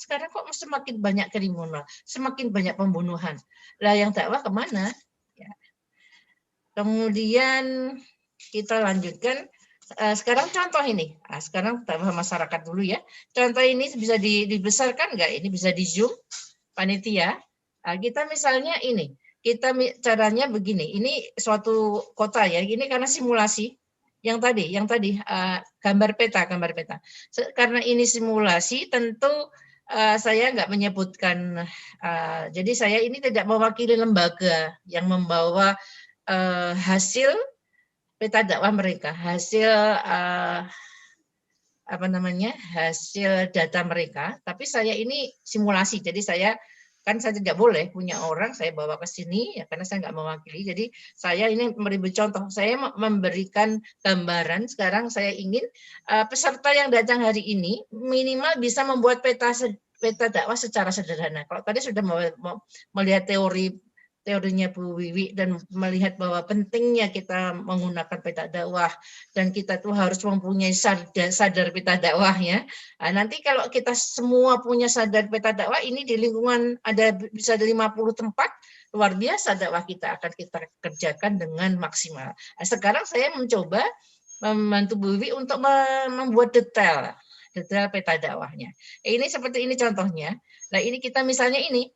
sekarang kok semakin banyak kriminal, semakin banyak pembunuhan. Lah yang dakwah kemana? Ya. Kemudian kita lanjutkan. Sekarang contoh ini. Sekarang dakwah masyarakat dulu ya. Contoh ini bisa dibesarkan nggak? Ini bisa di zoom, panitia. Kita misalnya ini. Kita caranya begini. Ini suatu kota ya. Ini karena simulasi. Yang tadi gambar peta. Karena ini simulasi, tentu saya nggak menyebutkan. Jadi saya ini tidak mewakili lembaga yang membawa hasil peta dakwah mereka, hasil hasil data mereka, tapi saya ini simulasi, jadi saya tidak boleh punya orang saya bawa ke sini ya, karena saya nggak mewakili. Jadi saya ini memberi contoh, saya memberikan gambaran. Sekarang saya ingin peserta yang datang hari ini minimal bisa membuat peta dakwah secara sederhana. Kalau tadi sudah melihat teorinya Bu Wiwi dan melihat bahwa pentingnya kita menggunakan peta dakwah dan kita tuh harus mempunyai sadar peta dakwah ya. Nanti kalau kita semua punya sadar peta dakwah, ini di lingkungan bisa 50 tempat, luar biasa dakwah kita akan kita kerjakan dengan maksimal. Sekarang saya mencoba membantu Bu Wiwi untuk membuat detail peta dakwahnya. Ini seperti ini contohnya. Nah ini kita misalnya ini.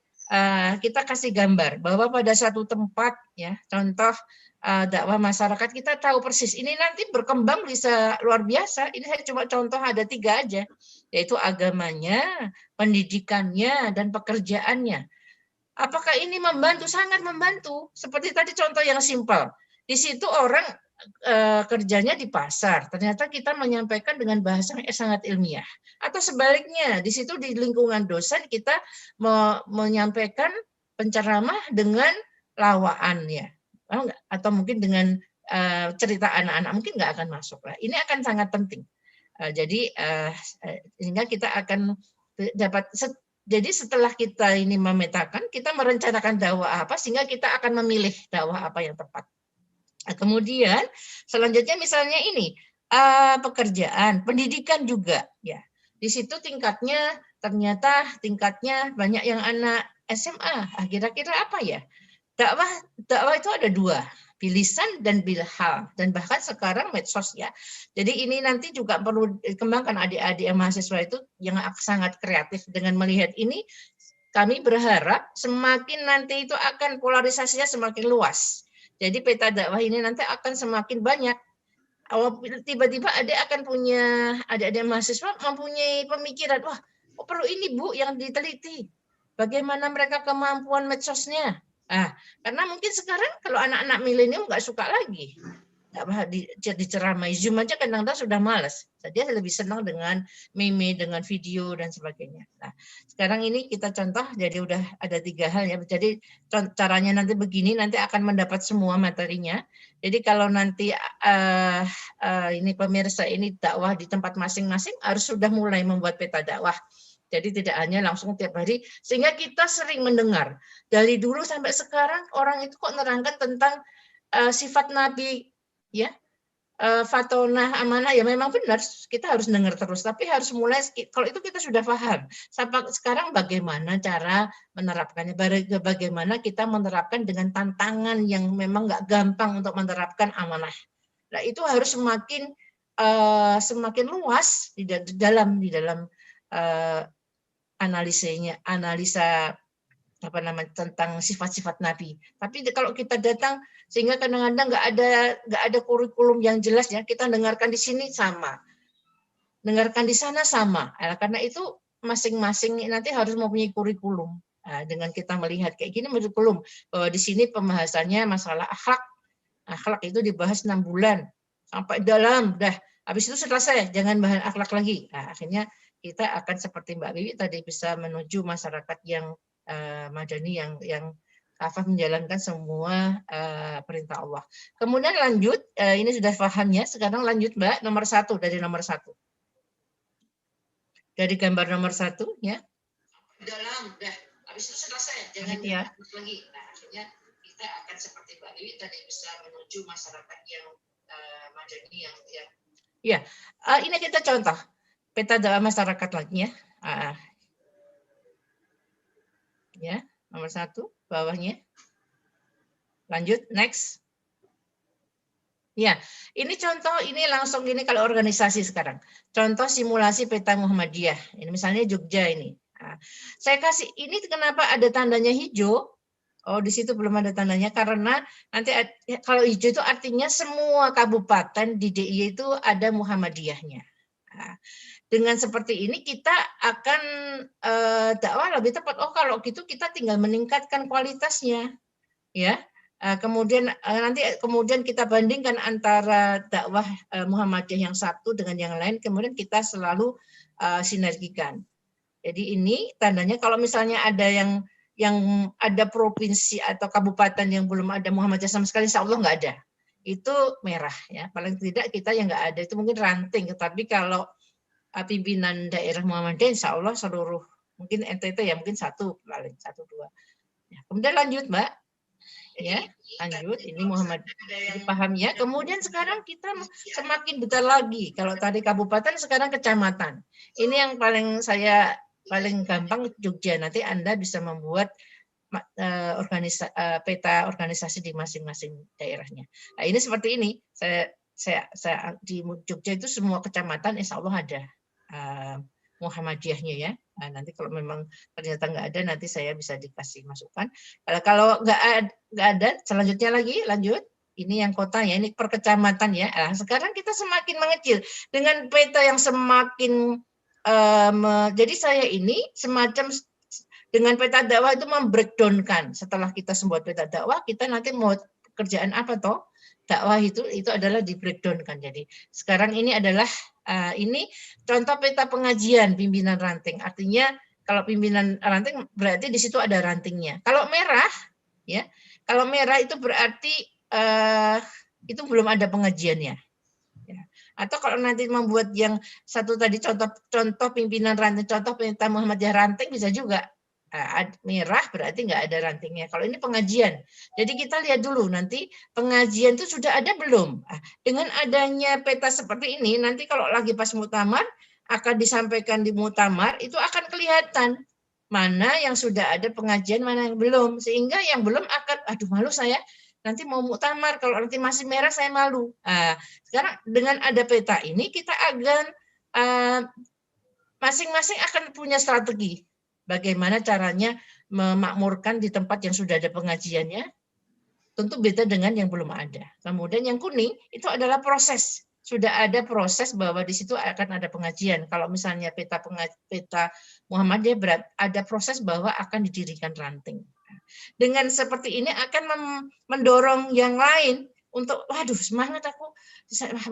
Kita kasih gambar bahwa pada satu tempat ya, contoh dakwah masyarakat, kita tahu persis ini nanti berkembang bisa luar biasa. Ini saya cuma contoh ada 3 aja, yaitu agamanya, pendidikannya, dan pekerjaannya. Apakah ini membantu? Sangat membantu. Seperti tadi contoh yang simpel. Di situ orang kerjanya di pasar, ternyata kita menyampaikan dengan bahasa yang sangat ilmiah. Atau sebaliknya, di situ di lingkungan dosen kita menyampaikan penceramah dengan lawaan ya, atau mungkin dengan cerita anak-anak, mungkin nggak akan masuk lah. Ini akan sangat penting. Jadi sehingga kita akan dapat. Jadi setelah kita ini memetakan, kita merencanakan dakwah apa sehingga kita akan memilih dakwah apa yang tepat. Kemudian selanjutnya misalnya ini pekerjaan, pendidikan juga ya. Di situ ternyata tingkatnya banyak yang anak SMA. Kira-kira apa ya? Dakwah itu ada 2, bilisan dan bilhal, dan bahkan sekarang medsos ya. Jadi ini nanti juga perlu dikembangkan adik-adik mahasiswa itu yang sangat kreatif dengan melihat ini. Kami berharap semakin nanti itu akan polarisasinya semakin luas. Jadi peta dakwah ini nanti akan semakin banyak. Tiba-tiba adik-adik mahasiswa mempunyai pemikiran, wah perlu ini Bu yang diteliti. Bagaimana mereka kemampuan medsosnya. Karena mungkin sekarang kalau anak-anak milenial nggak suka lagi diceramai, Zoom aja kadang-kadang sudah malas. Dia lebih senang dengan meme, dengan video dan sebagainya. Nah, sekarang ini kita contoh, jadi udah ada 3 hal ya. Jadi caranya nanti begini, nanti akan mendapat semua materinya. Jadi kalau nanti ini pemirsa ini dakwah di tempat masing-masing harus sudah mulai membuat peta dakwah. Jadi tidak hanya langsung tiap hari, sehingga kita sering mendengar dari dulu sampai sekarang orang itu kok nerangkan tentang sifat Nabi ya, fatonah amanah ya, memang benar kita harus dengar terus, tapi harus mulai kalau itu kita sudah paham. Sampai sekarang bagaimana cara menerapkannya, bagaimana kita menerapkan dengan tantangan yang memang nggak gampang untuk menerapkan amanah. Nah itu harus semakin luas di dalam analisa tentang sifat-sifat Nabi. Tapi kalau kita datang sehingga kadang-kadang nggak ada kurikulum yang jelas ya, kita dengarkan di sini sama, dengarkan di sana sama. Karena itu masing-masing nanti harus mempunyai kurikulum. Dengan kita melihat kayak gini kurikulum bahwa di sini pembahasannya masalah akhlak. Akhlak itu dibahas 6 bulan sampai dalam, habis itu selesai, jangan bahas akhlak lagi. Akhirnya kita akan seperti Mbak Wiwi tadi bisa menuju masyarakat yang madani yang kafah menjalankan semua perintah Allah. Kemudian lanjut, ini sudah paham ya. Sekarang lanjut Mbak, nomor 1 dari nomor 1. Dari gambar nomor 1 ya. Dalam, habis itu selesai, jangan ya. Lagi. Akhirnya kita akan seperti Mbak Wiwi tadi bisa menuju masyarakat yang madani yang ya. Ini kita contoh peta dakwah masyarakat lagi ya. Ya, nomor 1 bawahnya. Lanjut, next. Ya, ini contoh, ini langsung gini kalau organisasi sekarang. Contoh simulasi peta Muhammadiyah. Ini misalnya Jogja ini. Nah, saya kasih ini kenapa ada tandanya hijau? Oh, di situ belum ada tandanya karena nanti kalau hijau itu artinya semua kabupaten di DIY itu ada Muhammadiyahnya. Nah, dengan seperti ini kita akan dakwah lebih tepat. Oh, kalau gitu kita tinggal meningkatkan kualitasnya, ya. Kemudian nanti kemudian kita bandingkan antara dakwah Muhammadiyah yang satu dengan yang lain, kemudian kita selalu sinergikan. Jadi ini tandanya kalau misalnya ada yang ada provinsi atau kabupaten yang belum ada Muhammadiyah sama sekali, insya Allah nggak ada. Itu merah ya. Paling tidak kita yang nggak ada itu mungkin ranting. Tapi kalau pimpinan daerah Muhammadiyah, insya Allah seluruh, mungkin NTT ya mungkin satu paling 1, 2. Ya, kemudian lanjut Mbak. Ya, lanjut. Ini Muhammad dipaham ya. Kemudian sekarang kita semakin detail lagi. Kalau tadi kabupaten, sekarang kecamatan. Ini yang paling gampang Jogja. Nanti Anda bisa membuat peta organisasi di masing-masing daerahnya. Nah, ini seperti ini. Saya di Jogja itu semua kecamatan insya Allah ada Muhammadiyahnya ya. Nah, nanti kalau memang ternyata nggak ada, nanti saya bisa dikasih masukan. Kalau nggak ada, selanjutnya lagi lanjut. Ini yang kota ya, ini per kecamatan ya. Nah, sekarang kita semakin mengecil dengan peta yang semakin jadi saya ini semacam dengan peta dakwah itu membreakdownkan. Setelah kita membuat peta dakwah, kita nanti mau pekerjaan apa toh? Dakwah itu adalah di breakdownkan. Jadi sekarang ini adalah ini contoh peta pengajian pimpinan ranting. Artinya kalau pimpinan ranting berarti di situ ada rantingnya. Kalau merah ya, kalau merah itu berarti itu belum ada pengajiannya. Ya. Atau kalau nanti membuat yang satu tadi contoh pimpinan ranting, contoh peta Muhammadiyah ranting bisa juga. Merah berarti nggak ada rantingnya. Kalau ini pengajian, jadi kita lihat dulu nanti pengajian itu sudah ada belum. Dengan adanya peta seperti ini, nanti kalau lagi pas muktamar akan disampaikan di muktamar itu akan kelihatan mana yang sudah ada pengajian, mana yang belum. Sehingga yang belum akan, aduh malu saya nanti mau muktamar kalau nanti masih merah saya malu. Sekarang dengan ada peta ini kita akan masing-masing akan punya strategi. Bagaimana caranya memakmurkan di tempat yang sudah ada pengajiannya, tentu beda dengan yang belum ada. Kemudian yang kuning itu adalah proses. Sudah ada proses bahwa di situ akan ada pengajian. Kalau misalnya peta Muhammadiyah ada proses bahwa akan didirikan ranting. Dengan seperti ini akan mendorong yang lain untuk, waduh semangat aku,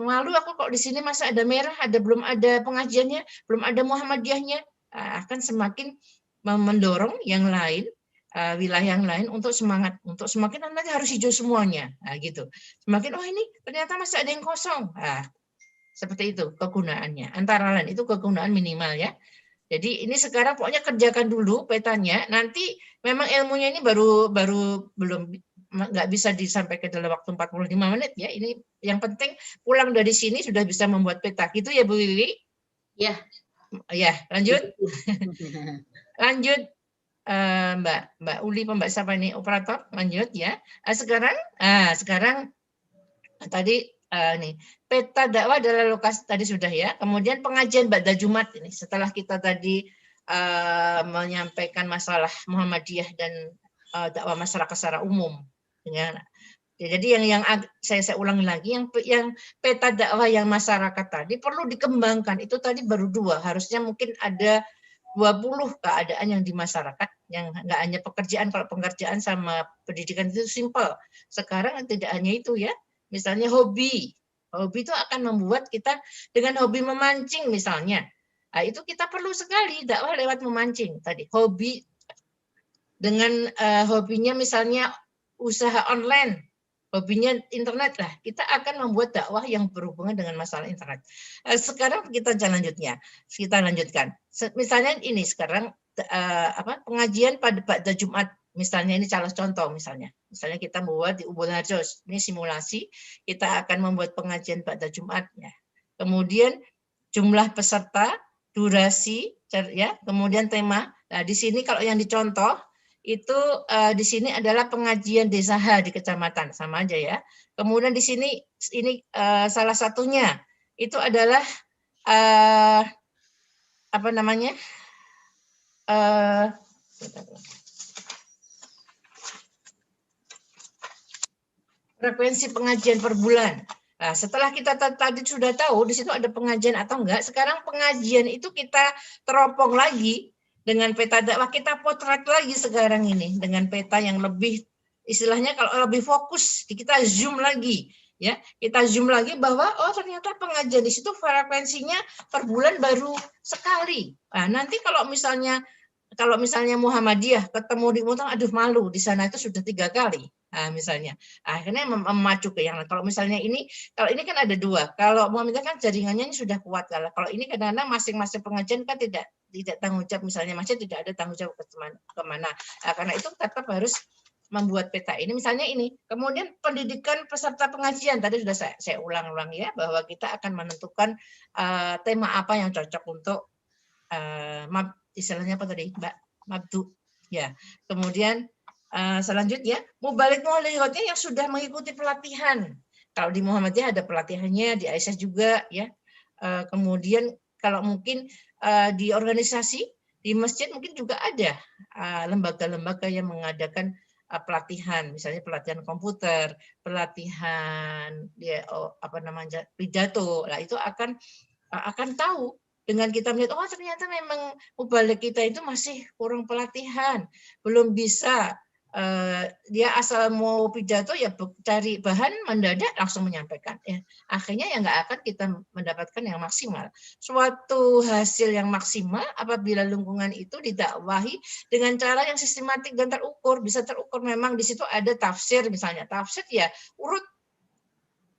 malu aku kok di sini masa ada merah, belum ada pengajiannya, belum ada Muhammadiyahnya, akan semakin mendorong yang lain, wilayah yang lain untuk semangat, untuk semakin nanti harus hijau semuanya, gitu. Semakin ini ternyata masih ada yang kosong, seperti itu kegunaannya. Antara lain itu kegunaan minimal ya. Jadi ini sekarang pokoknya kerjakan dulu petanya. Nanti memang ilmunya ini baru belum nggak bisa disampaikan dalam waktu 45 menit ya. Ini yang penting pulang dari sini sudah bisa membuat peta. Gitu ya Bu Wiwi? Ya. Ya, lanjut. Lanjut Mbak Uli, Mbak siapa ini operator? Lanjut ya. Sekarang tadi nih peta dakwah adalah lokasi tadi sudah ya. Kemudian pengajian ba'da Jumat ini setelah kita tadi menyampaikan masalah Muhammadiyah dan dakwah masyarakat secara umum. Jadi yang saya ulangi lagi, yang peta dakwah yang masyarakat tadi perlu dikembangkan. Itu tadi baru 2, harusnya mungkin ada 20 keadaan yang di masyarakat, yang nggak hanya pekerjaan. Kalau pekerjaan sama pendidikan itu simpel. Sekarang tidak hanya itu ya. Misalnya hobi itu akan membuat kita dengan hobi memancing misalnya. Nah, itu kita perlu sekali dakwah lewat memancing tadi. Hobi dengan hobinya misalnya usaha online, hobinya internet lah, kita akan membuat dakwah yang berhubungan dengan masalah internet. Sekarang kita lanjutkan. Misalnya ini sekarang pengajian pada Jumat. Misalnya ini contoh misalnya kita membuat di Ubul Harjo, ini simulasi, kita akan membuat pengajian pada Jumat ya. Kemudian jumlah peserta, durasi ya, kemudian tema. Nah, di sini kalau yang dicontoh itu di sini adalah pengajian desa di kecamatan, sama aja ya. Kemudian di sini ini salah satunya itu adalah apa namanya? Frekuensi pengajian per bulan. Nah, setelah kita tadi sudah tahu di situ ada pengajian atau enggak, sekarang pengajian itu kita teropong lagi dengan peta dakwah, kita potret lagi sekarang ini dengan peta yang lebih, istilahnya kalau lebih fokus, kita zoom lagi, ya, kita zoom lagi bahwa oh ternyata pengajian di situ frekuensinya per bulan baru sekali. Nah, nanti kalau misalnya Muhammadiyah ketemu di Mutang, aduh malu di sana itu sudah 3 kali. Nah, misalnya akhirnya memacu ke yang lain. Kalau ini kan ada 2. Kalau Muhammadiyah kan jaringannya ini sudah kuat. Kalau ini kadang-kadang masing-masing pengajian kan tidak tanggung jawab, misalnya masjid tidak ada tanggung jawab kemana. Nah, karena itu tetap harus membuat peta ini, misalnya ini. Kemudian pendidikan peserta pengajian tadi sudah saya ulang-ulang ya, bahwa kita akan menentukan tema apa yang cocok untuk istilahnya apa tadi, Mbak? Mabdu. Ya. Kemudian selanjutnya mubalik muwallihatnya yang sudah mengikuti pelatihan. Kalau di Muhammadiyah ada pelatihannya, di Aisyah juga ya. Kemudian kalau mungkin di organisasi, di masjid mungkin juga ada lembaga-lembaga yang mengadakan pelatihan, misalnya pelatihan komputer, pelatihan pidato. Lah itu akan tahu dengan kita melihat, oh ternyata memang mubalik kita itu masih kurang pelatihan, belum bisa, dia asal mau pidato ya cari bahan mendadak langsung menyampaikan. Ya, akhirnya ya nggak akan kita mendapatkan yang maksimal. Suatu hasil yang maksimal apabila lingkungan itu didakwahi dengan cara yang sistematik dan terukur, bisa terukur. Memang di situ ada tafsir, misalnya tafsir ya urut,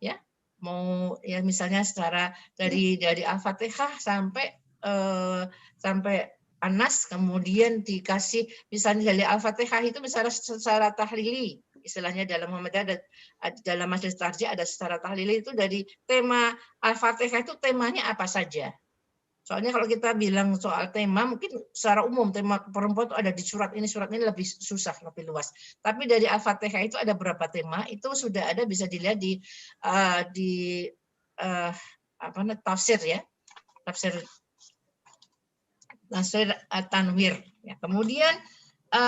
ya. Mau ya misalnya secara dari Al-Fatihah sampai Anas, kemudian dikasih misalnya dari Al-Fatihah itu misalnya secara tahlili, istilahnya dalam Muhammadiyah dalam majelis tarjih ada secara tahlili itu dari tema Al-Fatihah itu temanya apa saja. Soalnya kalau kita bilang soal tema, mungkin secara umum tema perempuan itu ada di surat ini lebih susah, lebih luas. Tapi dari Al-Fatihah itu ada berapa tema, itu sudah ada, bisa dilihat di tafsir ya, tafsir Tanwir. Ya. Kemudian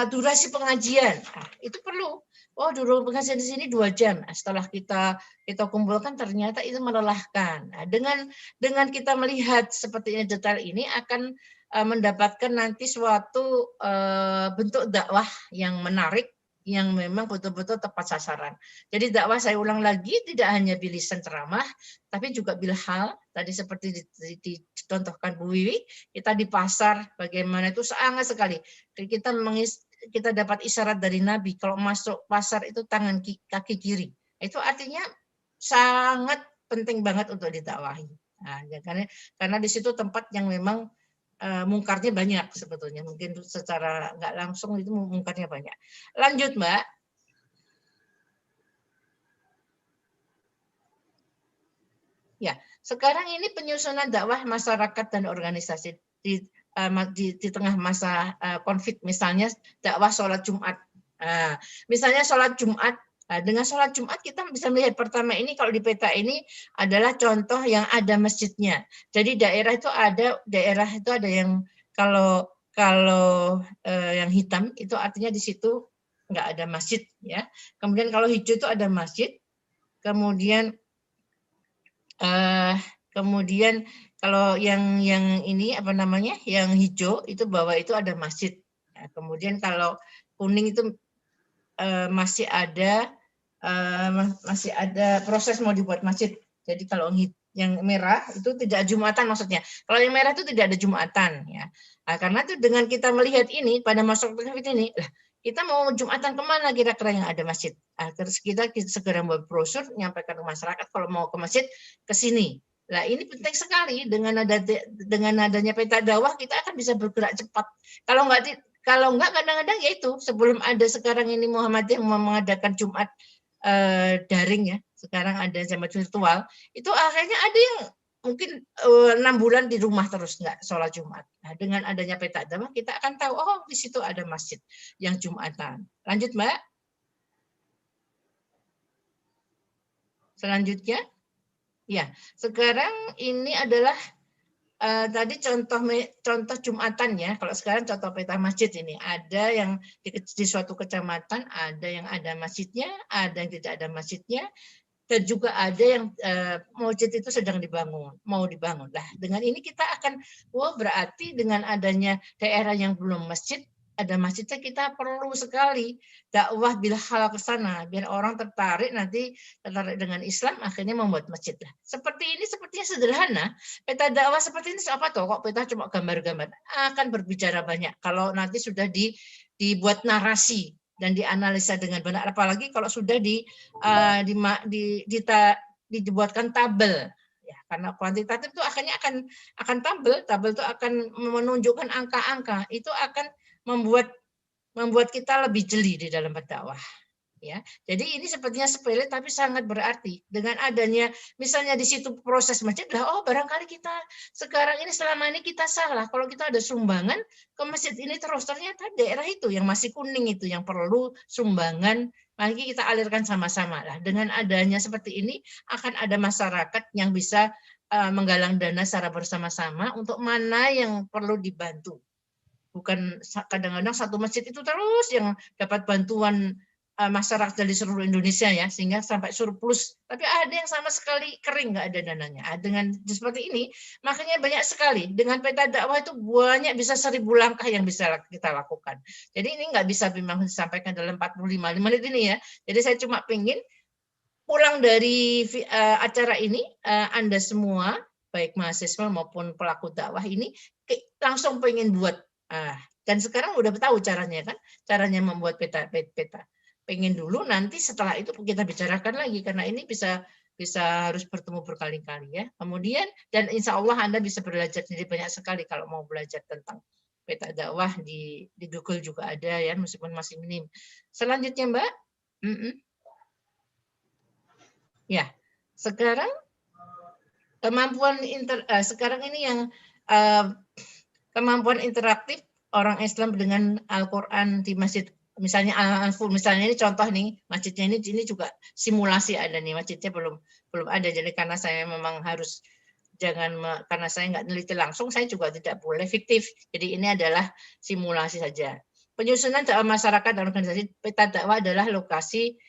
durasi pengajian, itu perlu. Oh, durasi pengajian di sini 2 jam. Setelah kita kumpulkan ternyata itu melelahkan. Nah, dengan kita melihat seperti ini, detail ini akan mendapatkan nanti suatu bentuk dakwah yang menarik, yang memang betul-betul tepat sasaran. Jadi dakwah, saya ulang lagi, tidak hanya bilisan ceramah, tapi juga bilhal. Tadi seperti dicontohkan Bu Wiwi, kita di pasar, bagaimana itu sangat sekali. Kita dapat isyarat dari Nabi, kalau masuk pasar itu tangan kaki kiri. Itu artinya sangat penting banget untuk didakwahi. Nah, karena di situ tempat yang memang mungkarnya banyak sebetulnya. Mungkin secara nggak langsung itu mungkarnya banyak. Lanjut, Mbak. Ya, sekarang ini penyusunan dakwah masyarakat dan organisasi di tengah masa konflik, misalnya dakwah sholat Jumat. Misalnya sholat Jumat, dengan sholat Jumat kita bisa melihat pertama ini kalau di peta ini adalah contoh yang ada masjidnya. Jadi daerah itu ada yang kalau yang hitam itu artinya di situ nggak ada masjid ya. Kemudian kalau hijau itu ada masjid. Kemudian kalau yang ini apa namanya, yang hijau itu bawah itu ada masjid. Nah, kemudian kalau kuning itu masih ada proses mau dibuat masjid. Jadi kalau yang merah itu tidak Jumatan maksudnya. Kalau yang merah itu tidak ada Jumatan ya. Nah, karena itu dengan kita melihat ini pada masa ini, kita mau Jumatan kemana kira-kira yang ada masjid? Terus kita segera membuat brosur, menyampaikan ke masyarakat kalau mau ke masjid ke sini. Nah, ini penting sekali dengan adanya peta dakwah kita akan bisa bergerak cepat. Kalau enggak kadang-kadang ya itu sebelum ada sekarang ini Muhammadiyah mengadakan Jumat daring ya. Sekarang ada Jumat virtual. Itu akhirnya ada yang mungkin 6 bulan di rumah terus nggak sholat Jumat. Nah, dengan adanya peta dakwah kita akan tahu, oh di situ ada masjid yang Jumatan. Lanjut Mbak. Selanjutnya, ya sekarang ini adalah tadi contoh Jumatan ya. Kalau sekarang contoh peta masjid ini ada yang di suatu kecamatan, ada yang ada masjidnya, ada yang tidak ada masjidnya, dan juga ada yang masjid itu sedang dibangun, mau dibangun. Nah, dengan ini kita akan, berarti dengan adanya daerah yang belum masjid, ada masjidnya, kita perlu sekali dakwah bil halal ke sana, biar orang tertarik dengan Islam, akhirnya membuat masjid. Lah, seperti ini sepertinya sederhana. Peta dakwah seperti ini apa tuh? Kok peta cuma gambar-gambar? Akan berbicara banyak. Kalau nanti sudah dibuat narasi dan dianalisa dengan benar, apalagi kalau sudah dibuatkan tabel ya, karena kuantitatif itu akhirnya akan tabel itu akan menunjukkan angka-angka, itu akan membuat kita lebih jeli di dalam berdakwah ya. Jadi ini sepertinya sepele tapi sangat berarti. Dengan adanya misalnya di situ proses masjid, oh barangkali kita sekarang ini selama ini kita salah kalau kita ada sumbangan ke masjid ini terus, ternyata daerah itu yang masih kuning itu yang perlu sumbangan, mari kita alirkan sama-sama lah. Dengan adanya seperti ini akan ada masyarakat yang bisa menggalang dana secara bersama-sama untuk mana yang perlu dibantu. Bukan kadang-kadang satu masjid itu terus yang dapat bantuan masyarakat dari seluruh Indonesia ya, sehingga sampai surplus. Tapi ada yang sama sekali kering, nggak ada dananya. Dengan seperti ini, makanya banyak sekali. Dengan peta dakwah itu banyak, bisa 1000 langkah yang bisa kita lakukan. Jadi ini nggak bisa memang disampaikan dalam 45 menit ini ya. Jadi saya cuma pengen pulang dari acara ini, Anda semua, baik mahasiswa maupun pelaku dakwah ini, langsung pengen buat. Dan sekarang udah tahu caranya kan, caranya membuat peta. Pengen dulu, nanti setelah itu kita bicarakan lagi, karena ini bisa harus bertemu berkali-kali ya. Kemudian, dan insya Allah Anda bisa belajar, jadi banyak sekali kalau mau belajar tentang peta dakwah di Google juga ada ya, meskipun masih minim. Selanjutnya Mbak. Ya, sekarang kemampuan sekarang ini yang kemampuan interaktif orang Islam dengan Al-Quran di masjid. Misalnya misalnya ini contoh nih, masjidnya ini juga simulasi ada nih, masjidnya belum ada. Jadi karena saya memang harus karena saya nggak neliti langsung, saya juga tidak boleh fiktif. Jadi ini adalah simulasi saja. Penyusunan dakwah masyarakat dan organisasi. Peta dakwah adalah lokasi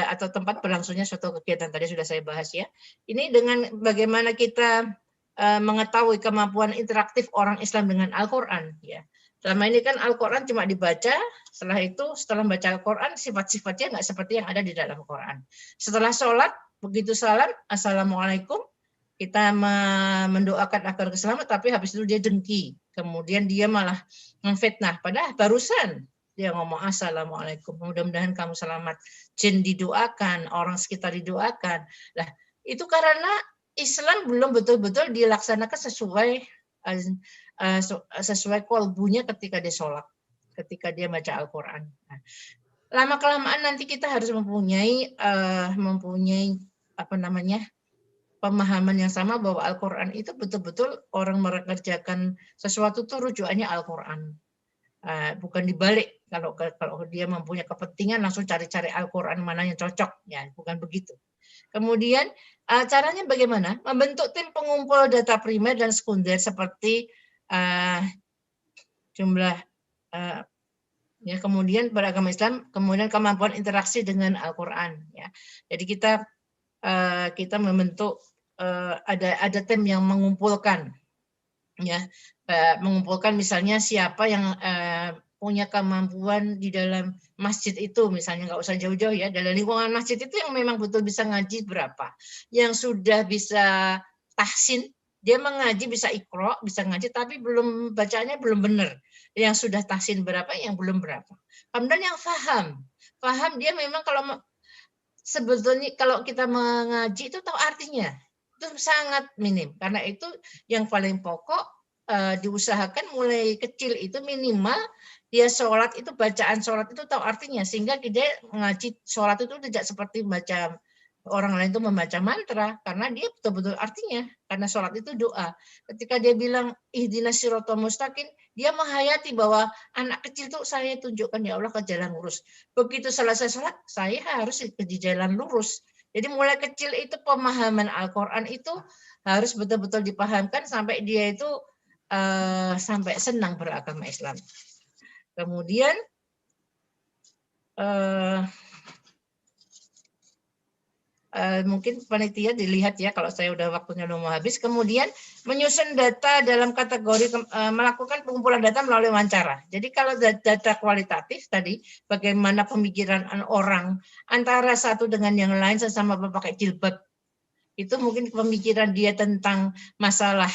atau tempat berlangsungnya suatu kegiatan, tadi sudah saya bahas ya. Ini dengan bagaimana kita mengetahui kemampuan interaktif orang Islam dengan Al-Quran ya. Selama ini kan Al-Quran cuma dibaca, setelah membaca Al-Quran, sifat-sifatnya nggak seperti yang ada di dalam Al-Quran. Setelah sholat, begitu salam, Assalamualaikum, kita mendoakan agar keselamatan, tapi habis itu dia dengki. Kemudian dia malah memfitnah, padahal barusan dia ngomong Assalamualaikum, mudah-mudahan kamu selamat. Jin didoakan, orang sekitar didoakan. Nah, itu karena Islam belum betul-betul dilaksanakan sesuai kolbunya ketika dia sholat, ketika dia baca Al-Quran. Nah, lama-kelamaan nanti kita harus mempunyai pemahaman yang sama bahwa Al-Quran itu betul-betul orang mengerjakan sesuatu itu rujukannya Al-Quran. Bukan dibalik, kalau dia mempunyai kepentingan langsung cari-cari Al-Quran mana yang cocok, ya bukan begitu. Kemudian caranya bagaimana? Membentuk tim pengumpul data primer dan sekunder seperti jumlah ya, kemudian beragama Islam, kemudian kemampuan interaksi dengan Al-Quran ya. Jadi kita membentuk ada tim yang mengumpulkan ya, mengumpulkan misalnya siapa yang punya kemampuan di dalam masjid itu, misalnya nggak usah jauh-jauh ya, dalam lingkungan masjid itu yang memang betul bisa ngaji berapa, yang sudah bisa tahsin, dia mengaji bisa iqra, bisa ngaji tapi bacaannya belum benar, yang sudah tahsin berapa, yang belum berapa. Kemudian yang paham dia memang sebetulnya kalau kita mengaji itu tahu artinya, itu sangat minim. Karena itu yang paling pokok diusahakan mulai kecil itu minimal dia sholat itu, bacaan sholat itu tahu artinya, sehingga dia mengaji sholat itu tidak seperti baca orang lain itu membaca mantra karena dia betul-betul artinya, karena sholat itu doa. Ketika dia bilang ihdinas siratal mustaqim, dia menghayati bahwa anak kecil itu saya tunjukkan ya Allah ke jalan lurus. Begitu selesai sholat, saya harus di jalan lurus. Jadi mulai kecil itu pemahaman Al-Quran itu harus betul-betul dipahamkan sampai dia itu sampai senang beragama Islam. Kemudian mungkin panitia dilihat ya kalau saya udah waktunya udah mau habis. Kemudian menyusun data dalam kategori melakukan pengumpulan data melalui wawancara. Jadi kalau data kualitatif tadi bagaimana pemikiran orang antara satu dengan yang lain sesama pakai jilbab, itu mungkin pemikiran dia tentang masalah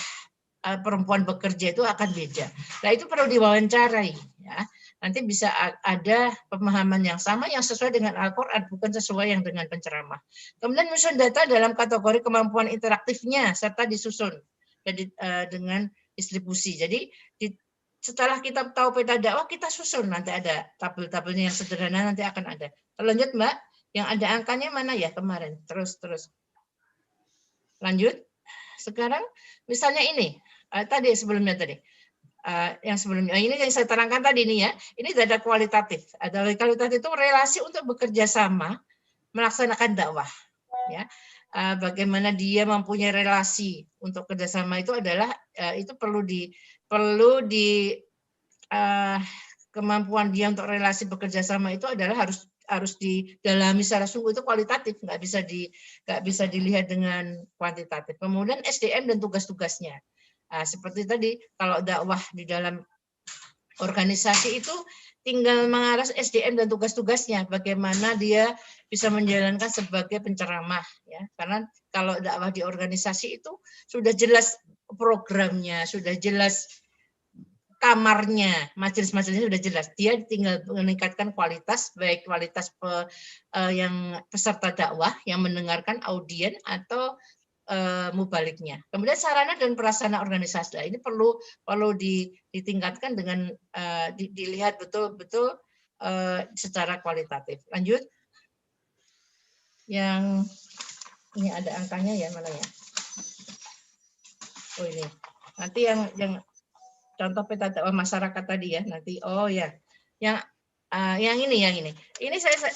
perempuan bekerja itu akan beda. Nah itu perlu diwawancarai ya. Nanti bisa ada pemahaman yang sama yang sesuai dengan Al-Quran, bukan sesuai yang dengan penceramah. Kemudian menyusun data dalam kategori kemampuan interaktifnya serta disusun jadi dengan distribusi. Jadi setelah kita tahu peta dakwah, kita susun nanti ada tabel-tabelnya yang sederhana nanti akan ada. Lanjut Mbak, yang ada angkanya mana ya kemarin? Terus. Lanjut. Sekarang misalnya ini tadi sebelumnya tadi. Yang sebelumnya ini yang saya terangkan tadi ini ya, ini data kualitatif. Ada kualitatif itu relasi untuk bekerja sama melaksanakan dakwah ya. Bagaimana dia mempunyai relasi untuk kerjasama itu adalah itu perlu di kemampuan dia untuk relasi bekerja sama itu adalah harus didalami secara sungguh, itu kualitatif, nggak bisa dilihat dengan kuantitatif. Kemudian SDM dan tugas-tugasnya. Seperti tadi, kalau dakwah di dalam organisasi itu tinggal mengarah SDM dan tugas-tugasnya, bagaimana dia bisa menjalankan sebagai penceramah ya. Karena kalau dakwah di organisasi itu sudah jelas programnya, sudah jelas kamarnya, majelis-majelisnya sudah jelas. Dia tinggal meningkatkan kualitas, baik kualitas yang peserta dakwah yang mendengarkan audien atau mubaliknya. Kemudian sarana dan prasarana organisasi. Nah, ini perlu ditingkatkan dengan dilihat betul-betul secara kualitatif. Lanjut. Yang ini ada angkanya ya, mana ya? Oh ini. Nanti yang contoh peta dakwah masyarakat tadi ya, nanti yang ini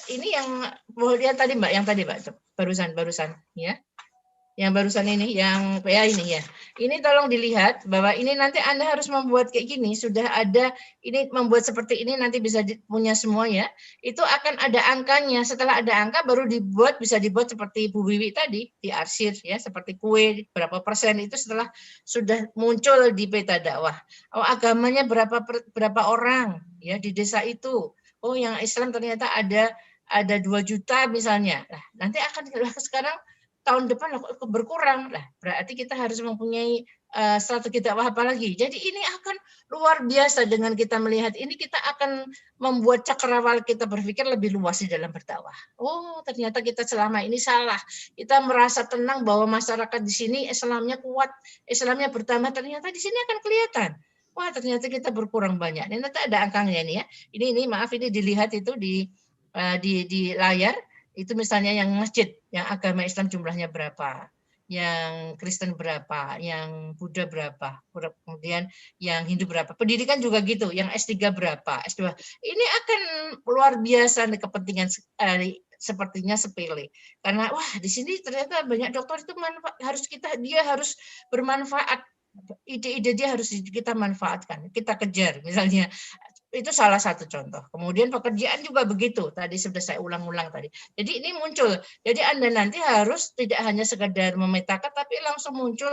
ini yang kemudian tadi Mbak, yang tadi Mbak barusan ya. Yang barusan ini, yang ya ini ya. Ini tolong dilihat bahwa ini nanti Anda harus membuat kayak gini, sudah ada ini membuat seperti ini nanti bisa punya semua ya. Itu akan ada angkanya. Setelah ada angka baru bisa dibuat seperti Bu Wiwi tadi, diarsir ya, seperti kue berapa persen itu setelah sudah muncul di peta dakwah. Oh, agamanya berapa orang ya di desa itu. Oh, yang Islam ternyata ada 2 juta misalnya. Nah, nanti akan sekarang tahun depan berkurang lah, berarti kita harus mempunyai strategi dakwah apa lagi. Jadi ini akan luar biasa dengan kita melihat ini, kita akan membuat cakrawala kita berpikir lebih luas di dalam berdakwah. Oh, ternyata kita selama ini salah. Kita merasa tenang bahwa masyarakat di sini Islamnya kuat, Islamnya bertambah, ternyata di sini akan kelihatan. Wah, ternyata kita berkurang banyak. Ini nanti ada angkanya ini ya. Ini maaf, ini dilihat itu di layar. Itu misalnya yang masjid, yang agama Islam jumlahnya berapa, yang Kristen berapa, yang Buddha berapa, kemudian yang Hindu berapa. Pendidikan juga gitu, yang S3 berapa, S2. Ini akan luar biasa nih, kepentingan sepertinya sepele. Karena wah di sini ternyata banyak dokter itu dia harus bermanfaat. Ide-ide dia harus kita manfaatkan, kita kejar misalnya. Itu salah satu contoh. Kemudian pekerjaan juga begitu. Tadi sudah saya ulang-ulang tadi. Jadi ini muncul. Jadi Anda nanti harus tidak hanya sekedar memetakan, tapi langsung muncul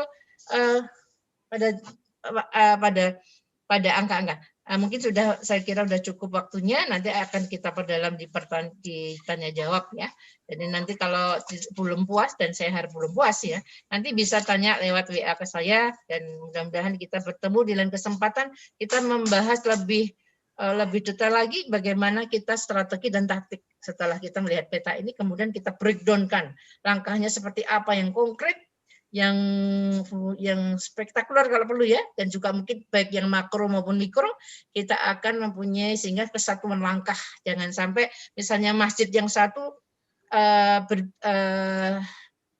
pada angka-angka. Mungkin saya kira sudah cukup waktunya. Nanti akan kita perdalam di tanya jawab ya. Jadi nanti kalau belum puas, dan saya harap belum puas ya, nanti bisa tanya lewat WA ke saya, dan mudah-mudahan kita bertemu di lain kesempatan. Kita membahas lebih detail lagi bagaimana kita strategi dan taktik setelah kita melihat peta ini, kemudian kita breakdown-kan langkahnya seperti apa yang konkret, yang spektakuler kalau perlu ya, dan juga mungkin baik yang makro maupun mikro, kita akan mempunyai sehingga kesatuan langkah. Jangan sampai misalnya masjid yang satu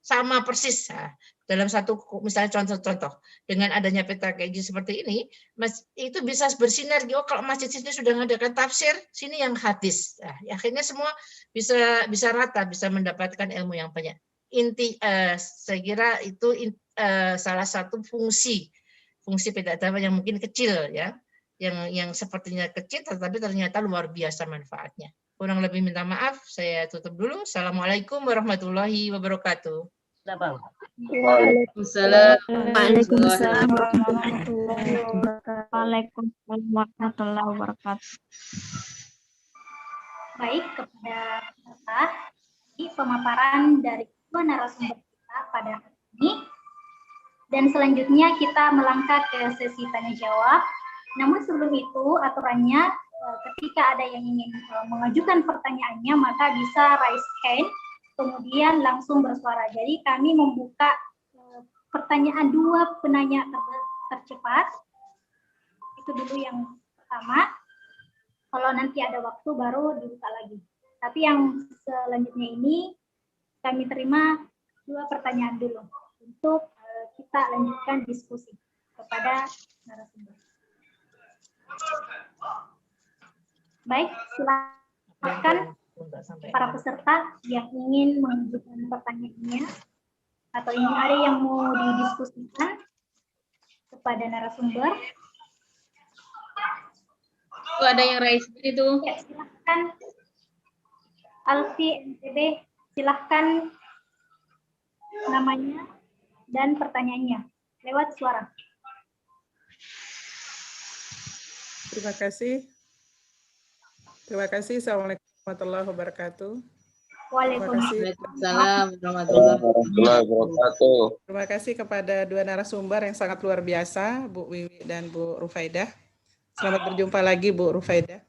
sama persis. Nah, dalam satu misalnya contoh-contoh dengan adanya peta kayak gini seperti ini, itu bisa bersinergi. Oh, kalau masjid sini sudah mengadakan tafsir, sini yang hadis. Nah, akhirnya semua bisa rata, bisa mendapatkan ilmu yang banyak. Saya kira itu salah satu fungsi peta dawah yang mungkin kecil ya, yang sepertinya kecil tetapi ternyata luar biasa manfaatnya. Kurang lebih minta maaf, saya tutup dulu. Assalamualaikum warahmatullahi wabarakatuh. Waalaikumsalam. Waalaikumsalam warahmatullahi wabarakatuh. Baik, kepada peserta, ini pemaparan dari dua narasumber kita pada hari ini. Dan selanjutnya kita melangkah ke sesi tanya jawab. Namun sebelum itu aturannya ketika ada yang ingin mengajukan pertanyaannya maka bisa raise hand kemudian langsung bersuara. Jadi kami membuka pertanyaan dua penanya tercepat. Itu dulu yang pertama. Kalau nanti ada waktu baru dibuka lagi. Tapi yang selanjutnya ini kami terima dua pertanyaan dulu untuk kita lanjutkan diskusi kepada narasumber. Baik, silakan para peserta yang ingin mengajukan pertanyaannya atau ingin ada yang mau didiskusikan kepada narasumber. Itu ada yang raise itu. Ya, silakan. Alfi NTB, silahkan namanya dan pertanyaannya lewat suara. Terima kasih. Terima kasih. Assalamualaikum warahmatullahi wabarakatuh. Waalaikumsalam warahmatullahi wabarakatuh. Terima kasih kepada dua narasumber yang sangat luar biasa, Bu Wiwi dan Bu Rufaidah. Selamat berjumpa lagi, Bu Rufaidah.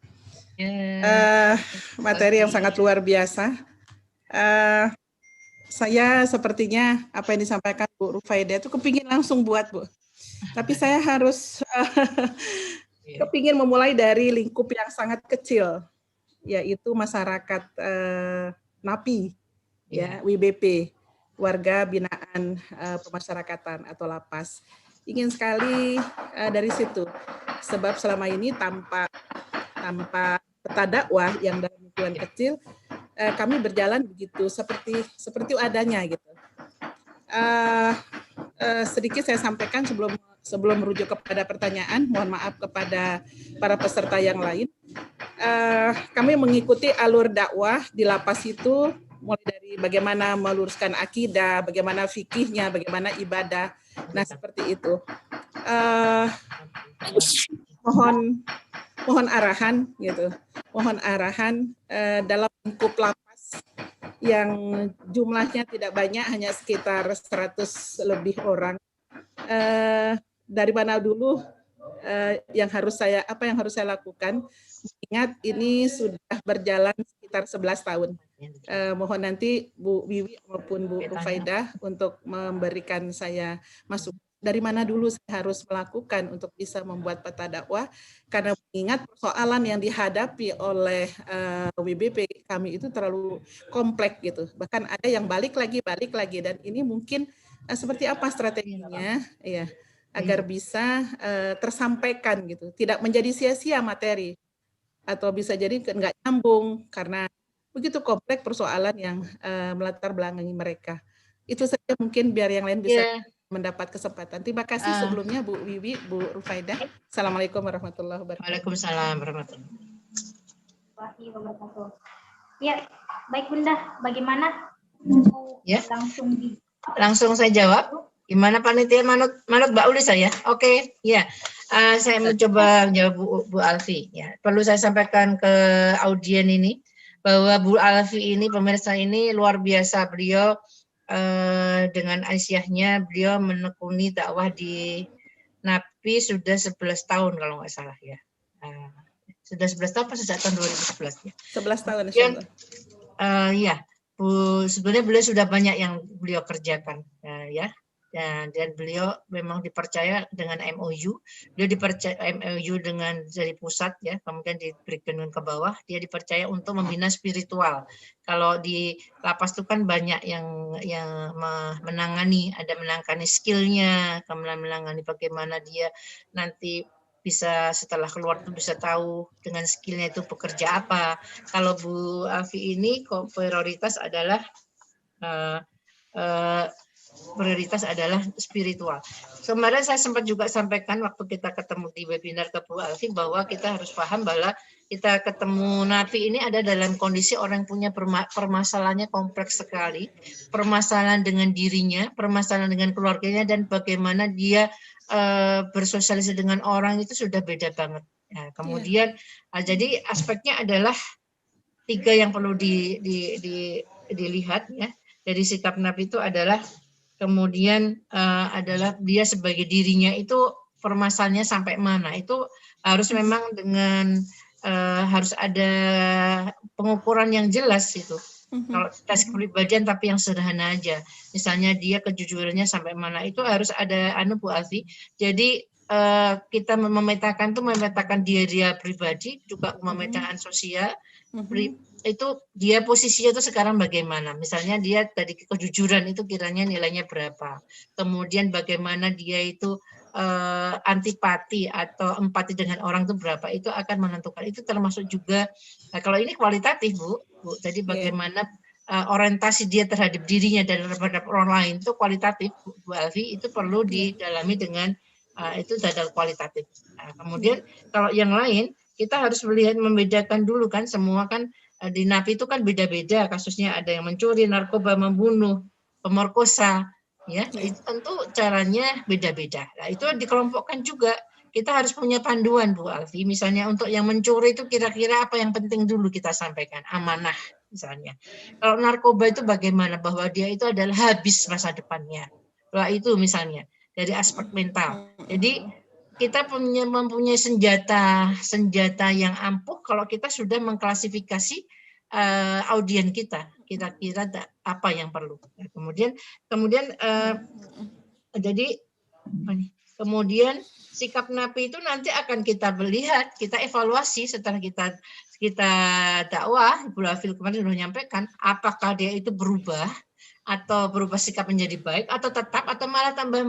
Materi yang sangat luar biasa. Saya sepertinya apa yang disampaikan Bu Rufaidah itu kepingin langsung buat, Bu. Tapi saya harus kepingin memulai dari lingkup yang sangat kecil, yaitu masyarakat NAPI, ya, WBP, Warga Binaan Pemasyarakatan atau Lapas. Ingin sekali dari situ, sebab selama ini tanpa peta dakwah yang dalam lingkungan kecil, kami berjalan begitu seperti adanya gitu. Sedikit saya sampaikan sebelum merujuk kepada pertanyaan, mohon maaf kepada para peserta yang lain. Kami mengikuti alur dakwah di lapas itu mulai dari bagaimana meluruskan akidah, bagaimana fikihnya, bagaimana ibadah. Nah, seperti itu. Mohon arahan gitu. Mohon arahan dalam lingkup lapas yang jumlahnya tidak banyak, hanya sekitar 100 lebih orang. Dari mana dulu apa yang harus saya lakukan? Ingat ini sudah berjalan sekitar 11 tahun. Mohon nanti Bu Wiwi maupun Bu Rufaidah untuk memberikan saya masukan. Dari mana dulu saya harus melakukan untuk bisa membuat peta dakwah, karena mengingat persoalan yang dihadapi oleh WBP kami itu terlalu kompleks gitu. Bahkan ada yang balik lagi, dan ini mungkin seperti apa strateginya ya agar bisa tersampaikan gitu, tidak menjadi sia-sia materi atau bisa jadi nggak nyambung karena begitu kompleks persoalan yang melatar belakangi mereka. Itu saja mungkin biar yang lain bisa mendapat kesempatan. Terima kasih sebelumnya Bu Wiwi, Bu Rufaidah. Assalamualaikum warahmatullahi wabarakatuh. Waalaikumsalam warahmatullahi wabarakatuh. Ya, baik Bunda, bagaimana? Ya. Langsung saya jawab. Gimana panitia manut Mbak Uli saya? Oke, ya. Saya mencoba menjawab Bu Alfi. Ya, perlu saya sampaikan ke audien ini bahwa Bu Alfi ini, pemirsa ini luar biasa. Beliau dengan aisyahnya beliau menekuni dakwah di NAPI sudah 11 tahun kalau nggak salah ya. Sudah 11 tahun sejak tahun 2011 ya. 11 tahun ya. Bu, sebenarnya beliau sudah banyak yang beliau kerjakan ya. Dan beliau memang dipercaya dengan MOU, dia dipercaya MOU dengan dari pusat ya, kemudian diberikan ke bawah, dia dipercaya untuk membina spiritual. Kalau di lapas itu kan banyak yang menangani, ada menangani skillnya, kemudian menangani bagaimana dia nanti bisa setelah keluar itu bisa tahu dengan skillnya itu bekerja apa. Kalau Bu Alfi ini prioritas adalah spiritual. Kemarin saya sempat juga sampaikan waktu kita ketemu di webinar ke Bu Alfi bahwa kita harus paham bahwa kita ketemu Napi ini ada dalam kondisi orang yang punya permasalahannya kompleks sekali, permasalahan dengan dirinya, permasalahan dengan keluarganya, dan bagaimana dia bersosialisasi dengan orang itu sudah beda banget. Nah, kemudian jadi aspeknya adalah 3 yang perlu dilihat ya dari sikap Napi itu adalah kemudian adalah dia sebagai dirinya itu permasalahannya sampai mana, itu harus memang dengan harus ada pengukuran yang jelas itu. Kalau tes kepribadian tapi yang sederhana aja, misalnya dia kejujurannya sampai mana, itu harus ada Bu Alfi. Jadi kita memetakan dia pribadi, juga memetakan sosial, itu dia posisinya itu sekarang bagaimana. Misalnya dia tadi kejujuran itu kiranya nilainya berapa. Kemudian bagaimana dia itu antipati atau empati dengan orang itu berapa. Itu akan menentukan. Itu termasuk juga, kalau ini kualitatif Bu. Jadi bagaimana orientasi dia terhadap dirinya dan terhadap orang lain itu kualitatif Bu Alfi, itu perlu didalami dengan itu data kualitatif. Kemudian kalau yang lain kita harus melihat membedakan dulu kan, semua kan di Napi itu kan beda-beda kasusnya, ada yang mencuri, narkoba, membunuh, pemerkosa, ya itu tentu caranya beda-beda. Nah, itu dikelompokkan juga. Kita harus punya panduan Bu Alfi, misalnya untuk yang mencuri itu kira-kira apa yang penting dulu kita sampaikan, amanah misalnya. Kalau narkoba itu bagaimana, bahwa dia itu adalah habis masa depannya. Nah, itu misalnya dari aspek mental. Jadi kita mempunyai senjata yang ampuh kalau kita sudah mengklasifikasi audien kita, kira-kira apa yang perlu. Nah, kemudian sikap Napi itu nanti akan kita melihat, kita evaluasi setelah kita dakwah. Bu Alfi kemarin sudah menyampaikan, apakah dia itu berubah atau berubah sikap menjadi baik, atau tetap, atau malah tambah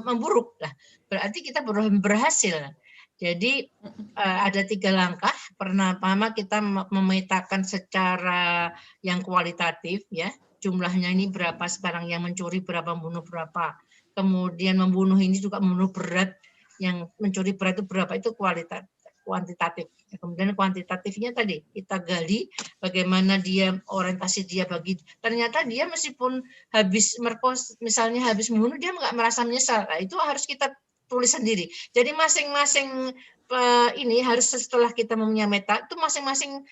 memburuk. Nah, berarti kita berhasil. Jadi ada 3 langkah. Pertama kita memetakan secara yang kualitatif ya, jumlahnya ini berapa sekarang yang mencuri, berapa membunuh berapa. Kemudian membunuh ini juga membunuh berat, yang mencuri berat itu berapa, itu kuantitatif. Kemudian kuantitatifnya tadi kita gali bagaimana dia orientasi dia ternyata dia meskipun habis merkos, misalnya habis membunuh, dia nggak merasa menyesal. Nah, itu harus kita tulis sendiri. Jadi masing-masing ini harus, setelah kita punya meta itu masing-masing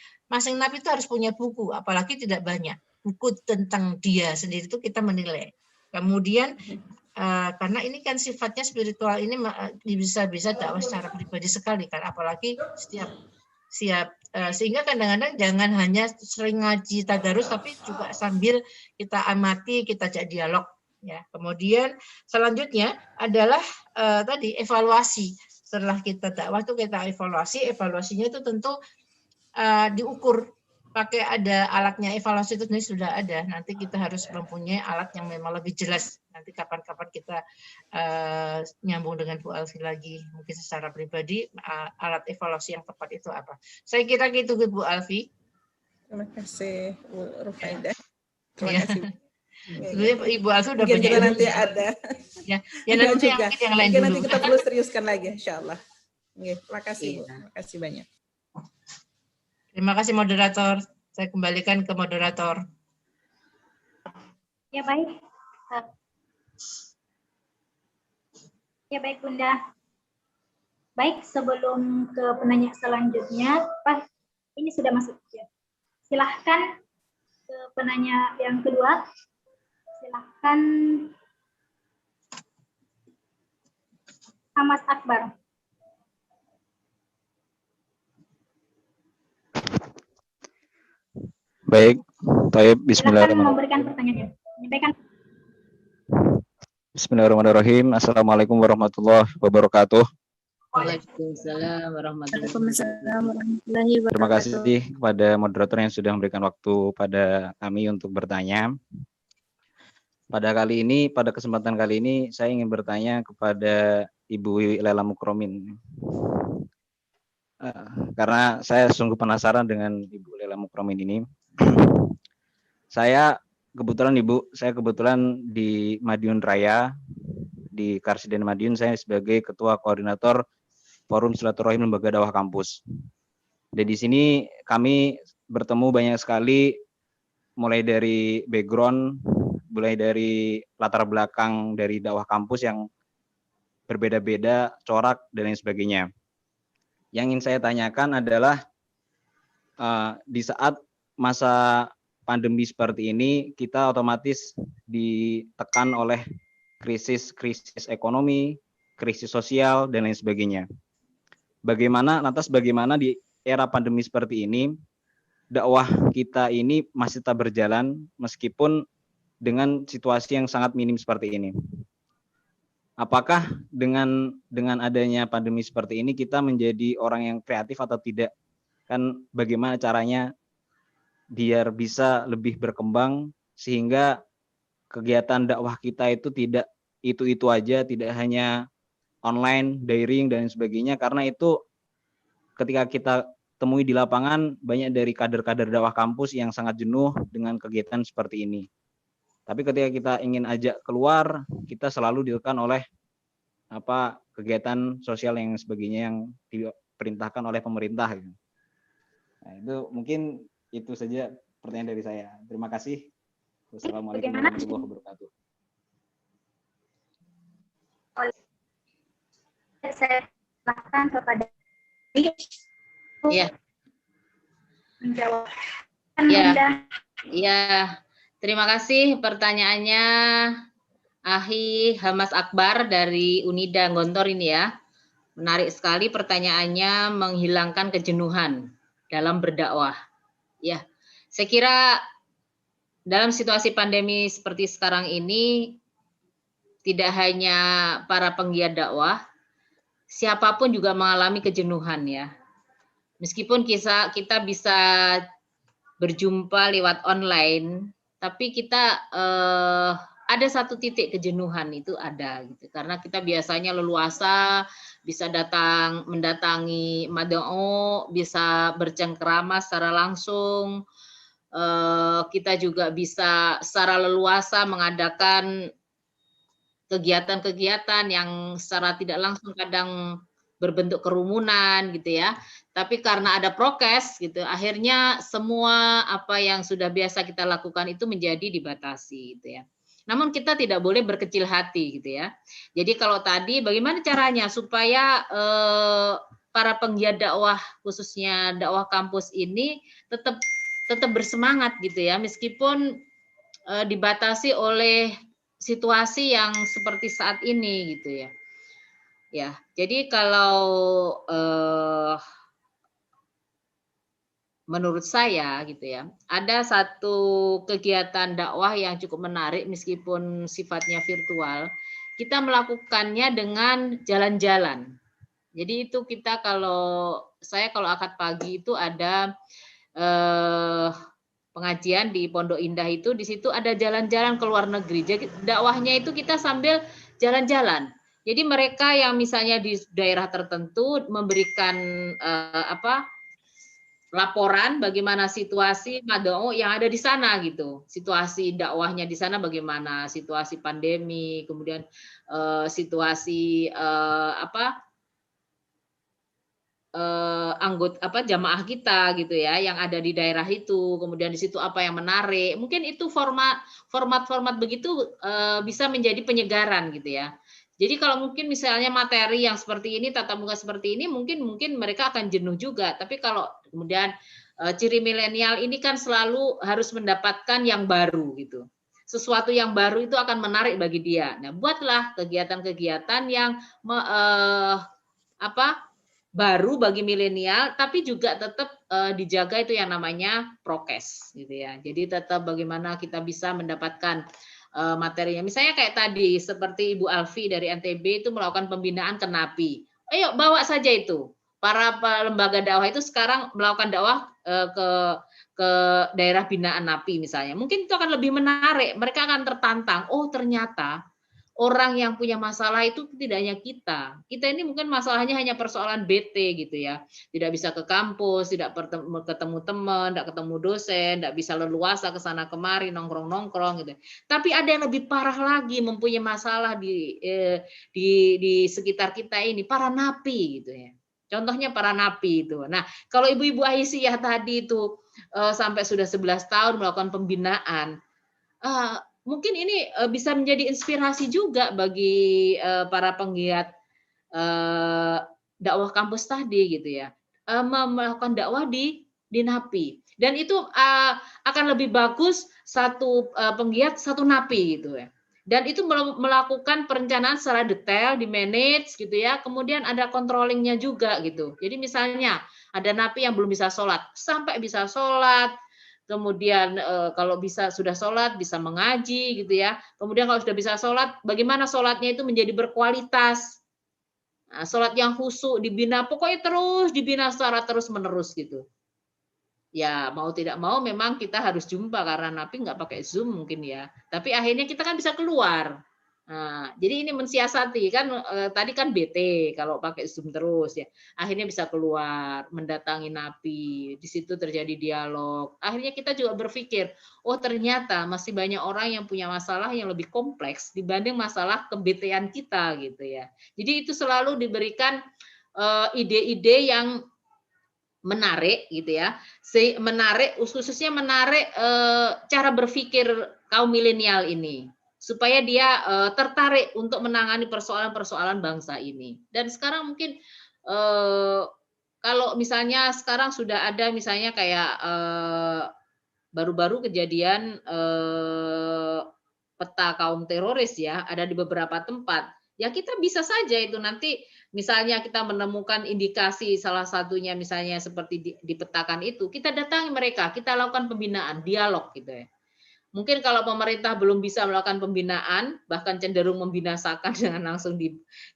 Napi itu harus punya buku, apalagi tidak banyak buku tentang dia sendiri, itu kita menilai. Kemudian karena ini kan sifatnya spiritual, ini bisa dakwah secara pribadi sekali kan, apalagi sehingga kadang-kadang jangan hanya sering ngaji tadarus, tapi juga sambil kita amati, kita ajak dialog ya. Kemudian selanjutnya adalah tadi evaluasi. Setelah kita dakwah itu kita evaluasinya itu tentu diukur. Pakai ada alatnya, evaluasi itu sendiri sudah ada. Nanti kita harus mempunyai alat yang memang lebih jelas. Nanti kapan-kapan kita nyambung dengan Bu Alfi lagi, mungkin secara pribadi, alat evaluasi yang tepat itu apa. Saya kira gitu Bu Alfi. Terima kasih Bu Rufaidah. Terima kasih. Ibu Alfi udah mungkin banyak nanti ada. Ya nanti yang lain dulu. Nanti kita perlu seriuskan lagi, insya Allah. Terima kasih Bu. Terima kasih banyak. Terima kasih moderator. Saya kembalikan ke moderator. Ya baik. Ya baik Bunda. Baik, sebelum ke penanya selanjutnya, Pak, ini sudah masuk ya. Silahkan ke penanya yang kedua. Silahkan Mas Akbar. Baik, Taib, bismillahirrahmanirrahim. Memberikan pertanyaan. Menyampaikan. Bismillahirrahmanirrahim. Assalamualaikum warahmatullahi wabarakatuh. Waalaikumsalam warahmatullahi Waalaikumsalam wabarakatuh. warahmatullahi Terima wabarakatuh. kasih kepada moderator yang sudah memberikan waktu pada kami untuk bertanya. Pada kesempatan kali ini, saya ingin bertanya kepada Ibu Wiwi Lela Mukromin. Karena saya sungguh penasaran dengan Ibu Lela Mukromin ini. Saya kebetulan di Madiun Raya, di Karsiden Madiun, saya sebagai Ketua Koordinator Forum Silaturahim Lembaga Dakwah Kampus. Dan di sini kami bertemu banyak sekali, mulai dari background, mulai dari latar belakang dari dakwah kampus yang berbeda-beda, corak, dan lain sebagainya. Yang ingin saya tanyakan adalah di saat masa pandemi seperti ini, kita otomatis ditekan oleh krisis ekonomi, krisis sosial, dan lain sebagainya. Bagaimana di era pandemi seperti ini, dakwah kita ini masih tetap berjalan meskipun dengan situasi yang sangat minim seperti ini. Apakah dengan adanya pandemi seperti ini kita menjadi orang yang kreatif atau tidak? Kan bagaimana caranya biar bisa lebih berkembang sehingga kegiatan dakwah kita itu tidak itu aja, tidak hanya online, daring, dan sebagainya, karena itu ketika kita temui di lapangan banyak dari kader-kader dakwah kampus yang sangat jenuh dengan kegiatan seperti ini. Tapi ketika kita ingin ajak keluar, kita selalu ditekan oleh kegiatan sosial yang sebagainya yang diperintahkan oleh pemerintah. Nah, itu mungkin itu saja pertanyaan dari saya. Terima kasih. Wassalamualaikum warahmatullahi wabarakatuh. Saya silakan kepada Iya. menjawab. Iya. Terima kasih pertanyaannya Ahi Hamas Akbar dari Unida Gontor ini ya. Menarik sekali pertanyaannya, menghilangkan kejenuhan dalam berdakwah. Ya, saya kira dalam situasi pandemi seperti sekarang ini tidak hanya para penggiat dakwah, siapapun juga mengalami kejenuhan ya. Meskipun kita bisa berjumpa lewat online, tapi kita ada satu titik kejenuhan itu ada gitu. Karena kita biasanya leluasa bisa mendatangi mad'u, bisa bercengkerama secara langsung. Kita juga bisa secara leluasa mengadakan kegiatan-kegiatan yang secara tidak langsung kadang berbentuk kerumunan gitu ya. Tapi karena ada prokes gitu, akhirnya semua apa yang sudah biasa kita lakukan itu menjadi dibatasi gitu ya. Namun kita tidak boleh berkecil hati gitu ya. Jadi kalau tadi bagaimana caranya supaya para penggiat dakwah khususnya dakwah kampus ini tetap bersemangat gitu ya, meskipun dibatasi oleh situasi yang seperti saat ini gitu ya. Ya, jadi kalau menurut saya gitu ya, ada satu kegiatan dakwah yang cukup menarik meskipun sifatnya virtual. Kita melakukannya dengan jalan-jalan. Jadi itu kita kalau akad pagi itu ada pengajian di Pondok Indah itu, di situ ada jalan-jalan ke luar negeri. Jadi dakwahnya itu kita sambil jalan-jalan. Jadi mereka yang misalnya di daerah tertentu memberikan laporan bagaimana situasi mad'u yang ada di sana gitu. Situasi dakwahnya di sana bagaimana, situasi pandemi, kemudian situasi jamaah kita gitu ya yang ada di daerah itu, kemudian di situ apa yang menarik. Mungkin itu format begitu bisa menjadi penyegaran gitu ya. Jadi kalau mungkin misalnya materi yang seperti ini, tatap muka seperti ini, mungkin mereka akan jenuh juga. Tapi kalau kemudian ciri milenial ini kan selalu harus mendapatkan yang baru gitu. Sesuatu yang baru itu akan menarik bagi dia. Nah, buatlah kegiatan-kegiatan yang baru bagi milenial, tapi juga tetap dijaga itu yang namanya prokes gitu ya. Jadi tetap bagaimana kita bisa mendapatkan materinya. Misalnya kayak tadi seperti Ibu Alfi dari NTB itu melakukan pembinaan ke NAPI. Ayo bawa saja itu. Para lembaga dakwah itu sekarang melakukan dakwah ke daerah binaan NAPI misalnya. Mungkin itu akan lebih menarik. Mereka akan tertantang. Oh, ternyata orang yang punya masalah itu tidak hanya kita. Kita ini mungkin masalahnya hanya persoalan BT gitu ya. Tidak bisa ke kampus, tidak ketemu teman, tidak ketemu dosen, tidak bisa leluasa ke sana kemari, nongkrong-nongkrong gitu. Tapi ada yang lebih parah lagi mempunyai masalah di sekitar kita ini, para napi gitu ya. Contohnya para napi itu. Nah, kalau ibu-ibu Aisyah tadi itu sampai sudah 11 tahun melakukan pembinaan, mungkin ini bisa menjadi inspirasi juga bagi para penggiat dakwah kampus tadi gitu ya, melakukan dakwah di NAPI. Dan itu akan lebih bagus satu penggiat satu napi gitu ya. Dan itu melakukan perencanaan secara detail, di manage gitu ya. Kemudian ada controllingnya juga gitu. Jadi misalnya ada napi yang belum bisa sholat, sampai bisa sholat. Kemudian kalau bisa sudah sholat, bisa mengaji gitu ya. Kemudian kalau sudah bisa sholat, bagaimana sholatnya itu menjadi berkualitas. Nah, sholat yang khusyuk dibina, pokoknya terus dibina secara terus-menerus gitu. Ya mau tidak mau memang kita harus jumpa karena napi nggak pakai Zoom mungkin ya. Tapi akhirnya kita kan bisa keluar. Nah, jadi ini mensiasati kan tadi kan BT kalau pakai Zoom terus ya. Akhirnya bisa keluar, mendatangi napi, di situ terjadi dialog. Akhirnya kita juga berpikir, oh ternyata masih banyak orang yang punya masalah yang lebih kompleks dibanding masalah ke-BT-an kita gitu ya. Jadi itu selalu diberikan ide-ide yang menarik gitu ya, menarik khususnya menarik cara berpikir kaum milenial ini supaya dia tertarik untuk menangani persoalan-persoalan bangsa ini. Dan sekarang mungkin kalau misalnya sekarang sudah ada misalnya kayak baru-baru kejadian peta kaum teroris ya, ada di beberapa tempat. Ya kita bisa saja itu nanti misalnya kita menemukan indikasi salah satunya misalnya seperti dipetakan itu, kita datangi mereka, kita lakukan pembinaan, dialog gitu ya. Mungkin kalau pemerintah belum bisa melakukan pembinaan, bahkan cenderung membinasakan dengan langsung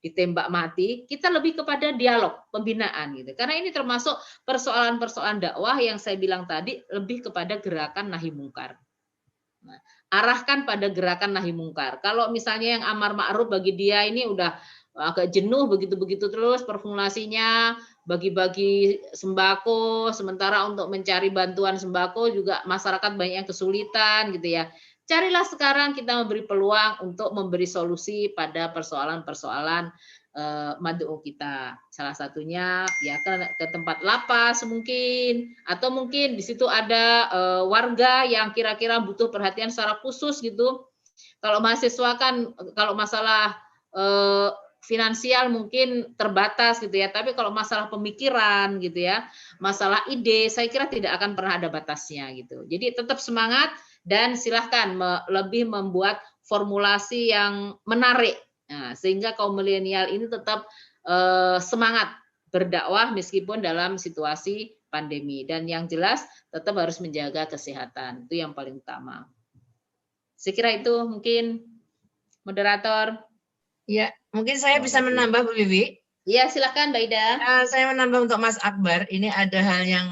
ditembak mati, kita lebih kepada dialog, pembinaan gitu. Karena ini termasuk persoalan-persoalan dakwah yang saya bilang tadi lebih kepada gerakan nahi mungkar. Nah, arahkan pada gerakan nahi mungkar. Kalau misalnya yang amar ma'ruf bagi dia ini udah agak jenuh begitu-begitu terus formulasinya, bagi-bagi sembako, sementara untuk mencari bantuan sembako juga masyarakat banyak yang kesulitan gitu ya. Carilah sekarang kita memberi peluang untuk memberi solusi pada persoalan-persoalan mad'u kita. Salah satunya ya ke tempat lapas mungkin, atau mungkin di situ ada warga yang kira-kira butuh perhatian secara khusus gitu. Kalau mahasiswa kan kalau masalah finansial mungkin terbatas gitu ya, tapi kalau masalah pemikiran gitu ya, masalah ide, saya kira tidak akan pernah ada batasnya gitu. Jadi tetap semangat dan silahkan lebih membuat formulasi yang menarik. Nah, sehingga kaum milenial ini tetap semangat berdakwah meskipun dalam situasi pandemi. Dan yang jelas tetap harus menjaga kesehatan. Itu yang paling utama. Saya kira itu mungkin moderator. Ya, mungkin saya bisa menambah Bu Bibi. Iya, silakan Mbak Ida. Saya menambah untuk Mas Akbar. Ini ada hal yang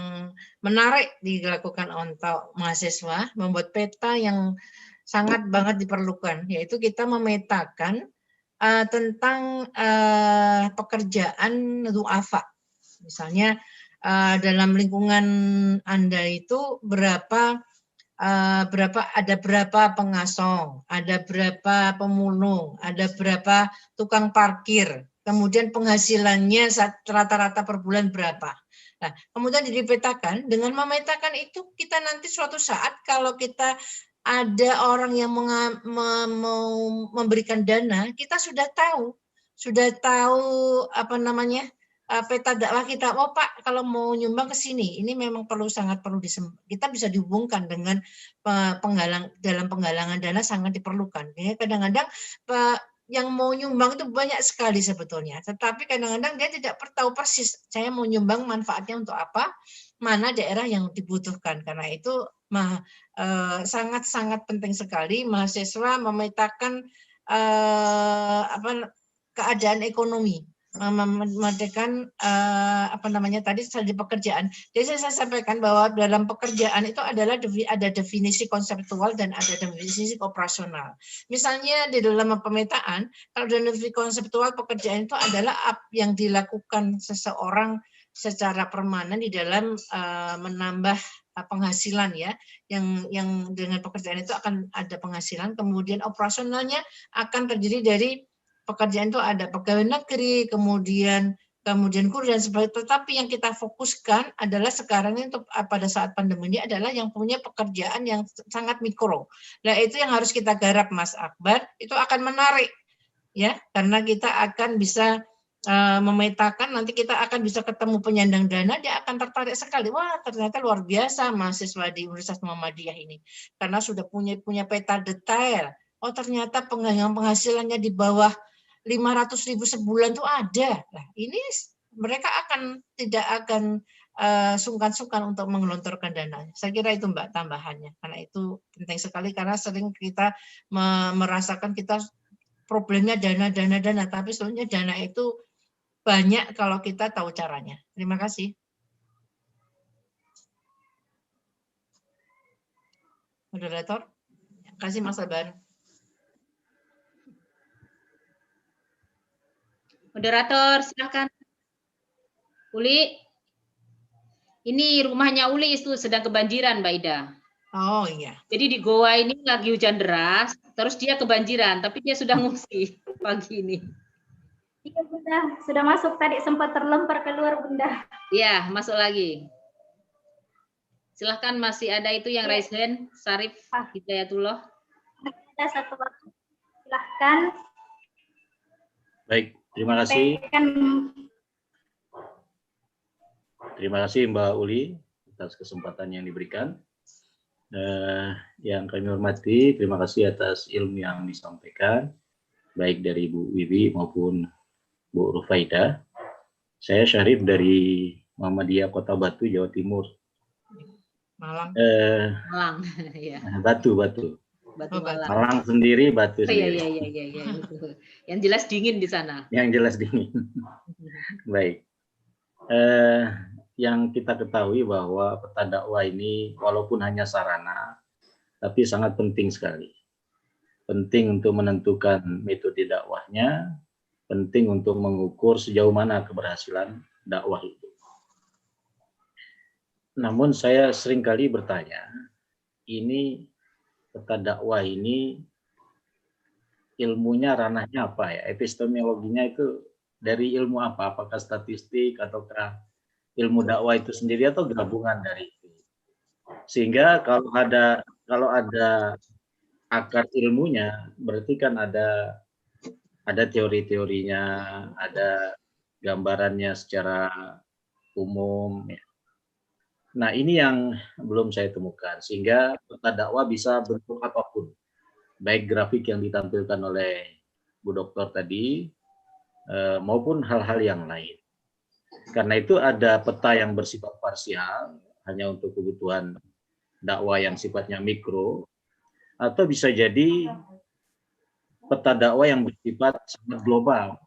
menarik dilakukan untuk mahasiswa, membuat peta yang sangat banget diperlukan, yaitu kita memetakan tentang pekerjaan du'afa. Misalnya dalam lingkungan Anda itu ada berapa pengasong, ada berapa pemulung, ada berapa tukang parkir, kemudian penghasilannya rata-rata per bulan berapa. Nah, kemudian dipetakan, dengan memetakan itu kita nanti suatu saat kalau kita ada orang yang mau memberikan dana, kita sudah tahu apa namanya, peta dakwah kita. Oh Pak, kalau mau nyumbang ke sini, ini memang sangat perlu kita bisa dihubungkan dengan dalam penggalangan dana sangat diperlukan. Ya, kadang-kadang yang mau nyumbang itu banyak sekali sebetulnya, tetapi kadang-kadang dia tidak tahu persis saya mau nyumbang manfaatnya untuk apa, mana daerah yang dibutuhkan. Karena itu sangat-sangat penting sekali mahasiswa memetakan keadaan ekonomi, memetakan tadi di pekerjaan. Jadi saya sampaikan bahwa dalam pekerjaan itu adalah ada definisi konseptual dan ada definisi operasional. Misalnya di dalam pemetaan, kalau definisi konseptual pekerjaan itu adalah yang dilakukan seseorang secara permanen di dalam menambah penghasilan ya, yang dengan pekerjaan itu akan ada penghasilan. Kemudian operasionalnya akan terdiri dari pekerjaan itu ada pegawai negeri, kemudian guru dan sebagainya. Tetapi yang kita fokuskan adalah sekarang ini untuk pada saat pandemi ini adalah yang punya pekerjaan yang sangat mikro. Nah itu yang harus kita garap Mas Akbar, itu akan menarik ya, karena kita akan bisa memetakan, nanti kita akan bisa ketemu penyandang dana, dia akan tertarik sekali. Wah, ternyata luar biasa mahasiswa di Universitas Muhammadiyah ini, karena sudah punya peta detail. Oh, ternyata penghasilannya di bawah 500.000 sebulan itu ada. Nah, ini mereka tidak akan sungkan-sungkan untuk menggelontorkan dana. Saya kira itu Mbak tambahannya, karena itu penting sekali, karena sering kita merasakan kita problemnya dana, tapi sebenarnya dana itu banyak kalau kita tahu caranya. Terima kasih. Moderator, terima kasih Mas Akbar. Moderator, silakan. Uli, ini rumahnya Uli itu sedang kebanjiran, Mbak Ida. Oh iya. Jadi di Goa ini lagi hujan deras, terus dia kebanjiran, tapi dia sudah ngungsi pagi ini. Iya Bunda, sudah masuk tadi, sempat terlempar keluar Bunda. Iya, masuk lagi. Silahkan, masih ada itu yang raise hand, Sarif Hidayatullah. Ada satu waktu, silahkan. Baik, terima kasih. Terima kasih Mbak Uli atas kesempatan yang diberikan. Yang kami hormati, terima kasih atas ilmu yang disampaikan, baik dari Bu Wiwi maupun Bu Rufaidah. Saya Syarif dari Muhammadiyah Kota Batu, Jawa Timur. Malang. Malang, ya. Batu. Malang. Malang sendiri, Batu sendiri. Iya. Yang jelas dingin di sana. Yang jelas dingin. Baik. Yang kita ketahui bahwa peta dakwah ini walaupun hanya sarana, tapi sangat penting sekali. Penting untuk menentukan metode dakwahnya, penting untuk mengukur sejauh mana keberhasilan dakwah itu. Namun saya seringkali bertanya, ini peta dakwah ini ilmunya ranahnya apa ya? Epistemologinya itu dari ilmu apa? Apakah statistik ataukah ilmu dakwah itu sendiri atau gabungan dari itu? Sehingga kalau ada akar ilmunya, berarti kan ada teori-teorinya, ada gambarannya secara umum. Nah, ini yang belum saya temukan, sehingga peta dakwah bisa bentuk apapun, baik grafik yang ditampilkan oleh Bu Dokter tadi, maupun hal-hal yang lain. Karena itu ada peta yang bersifat parsial, hanya untuk kebutuhan dakwah yang sifatnya mikro, atau bisa jadi peta dakwah yang bersifat sangat global.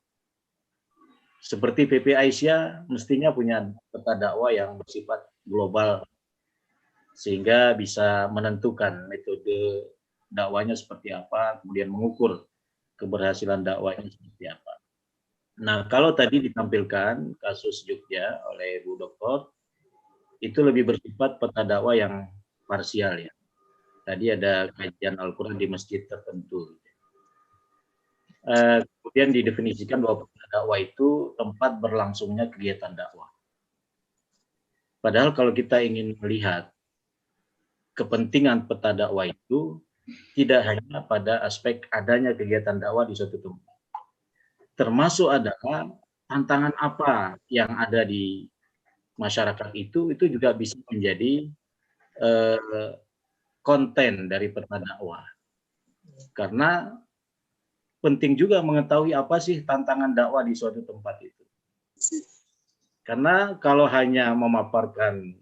Seperti PP Aisyah mestinya punya peta dakwah yang bersifat global, sehingga bisa menentukan metode dakwahnya seperti apa, kemudian mengukur keberhasilan dakwahnya seperti apa. Nah, kalau tadi ditampilkan kasus Jogja oleh Bu Dokter, itu lebih bersifat peta dakwah yang parsial ya. Tadi ada kajian Al-Quran di masjid tertentu. Kemudian didefinisikan bahwa peta dakwah itu tempat berlangsungnya kegiatan dakwah. Padahal kalau kita ingin melihat kepentingan peta dakwah itu tidak hanya pada aspek adanya kegiatan dakwah di suatu tempat. Termasuk adalah tantangan apa yang ada di masyarakat itu juga bisa menjadi konten dari peta dakwah. Karena penting juga mengetahui apa sih tantangan dakwah di suatu tempat itu. Karena kalau hanya memaparkan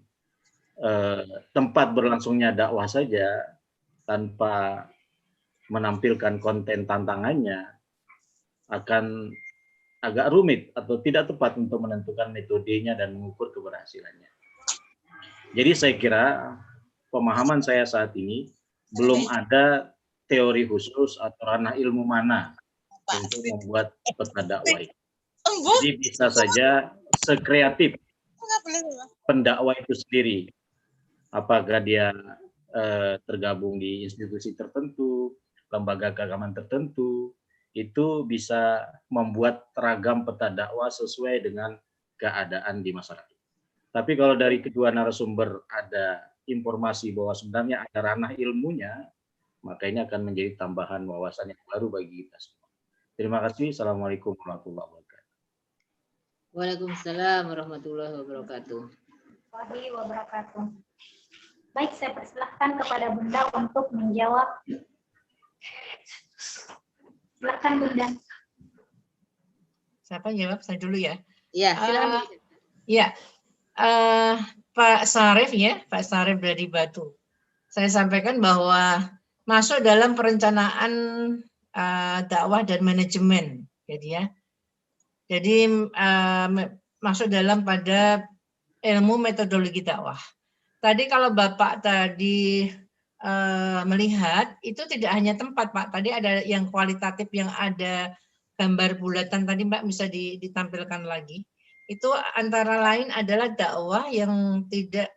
tempat berlangsungnya dakwah saja tanpa menampilkan konten tantangannya akan agak rumit atau tidak tepat untuk menentukan metodenya dan mengukur keberhasilannya. Jadi saya kira pemahaman saya saat ini belum ada teori khusus atau ranah ilmu mana untuk membuat peta dakwah itu. Jadi bisa saja sekreatif pendakwah itu sendiri. Apakah dia tergabung di institusi tertentu, lembaga keagamaan tertentu, itu bisa membuat ragam peta dakwah sesuai dengan keadaan di masyarakat. Tapi kalau dari kedua narasumber ada informasi bahwa sebenarnya ada ranah ilmunya, maka ini akan menjadi tambahan wawasan yang baru bagi kita semua. Terima kasih. Assalamualaikum warahmatullahi wabarakatuh. Waalaikumsalam warahmatullahi wabarakatuh. Warahmatullahi wabarakatuh. Baik, saya persilahkan kepada Bunda untuk menjawab. Silakan Bunda. Siapa jawab? Saya dulu ya. Ya, silakan. Ya, Pak Sarif ya, Pak Sarif dari Batu. Saya sampaikan bahwa masuk dalam perencanaan dakwah dan manajemen, jadi masuk dalam pada ilmu metodologi dakwah. Tadi kalau Bapak tadi melihat itu tidak hanya tempat Pak, tadi ada yang kualitatif yang ada gambar bulatan tadi Mbak bisa ditampilkan lagi. Itu antara lain adalah dakwah yang tidak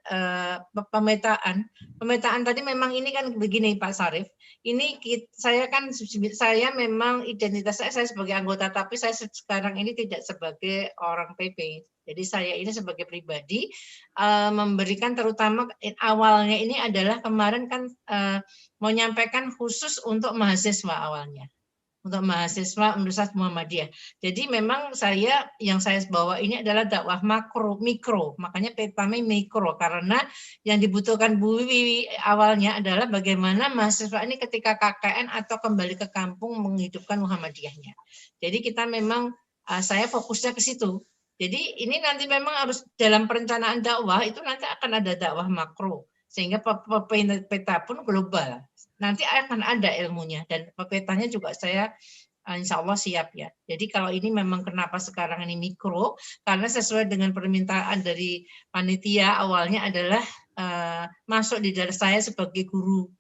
pemetaan. Pemetaan tadi memang ini kan begini Pak Sarif. Ini saya memang identitas saya sebagai anggota, tapi saya sekarang ini tidak sebagai orang PP. Jadi saya ini sebagai pribadi memberikan terutama awalnya ini adalah kemarin kan mau nyampaikan khusus untuk mahasiswa awalnya. Untuk mahasiswa Universitas Muhammadiyah. Jadi memang yang saya bawa ini adalah dakwah mikro, makanya petanya mikro karena yang dibutuhkan Bu Wiwi awalnya adalah bagaimana mahasiswa ini ketika KKN atau kembali ke kampung menghidupkan Muhammadiyahnya. Jadi kita memang saya fokusnya ke situ. Jadi ini nanti memang harus dalam perencanaan dakwah itu nanti akan ada dakwah makro sehingga peta pun global. Nanti akan ada ilmunya dan petanya juga saya insya Allah siap ya. Jadi kalau ini memang kenapa sekarang ini mikro karena sesuai dengan permintaan dari panitia awalnya adalah masuk di dalam saya sebagai guru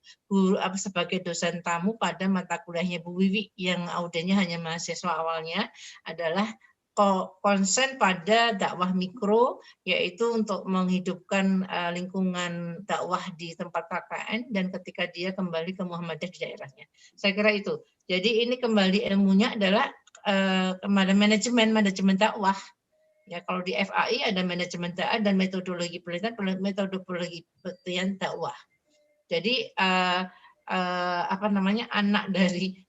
sebagai dosen tamu pada mata kuliahnya Bu Wiwi yang audenya hanya mahasiswa awalnya adalah konsen pada dakwah mikro, yaitu untuk menghidupkan lingkungan dakwah di tempat KKN dan ketika dia kembali ke Muhammadiyah di daerahnya. Saya kira itu. Jadi ini kembali ilmunya adalah manajemen dakwah. Ya, kalau di FAI ada manajemen dakwah dan metodologi penelitian dakwah. Jadi anak dari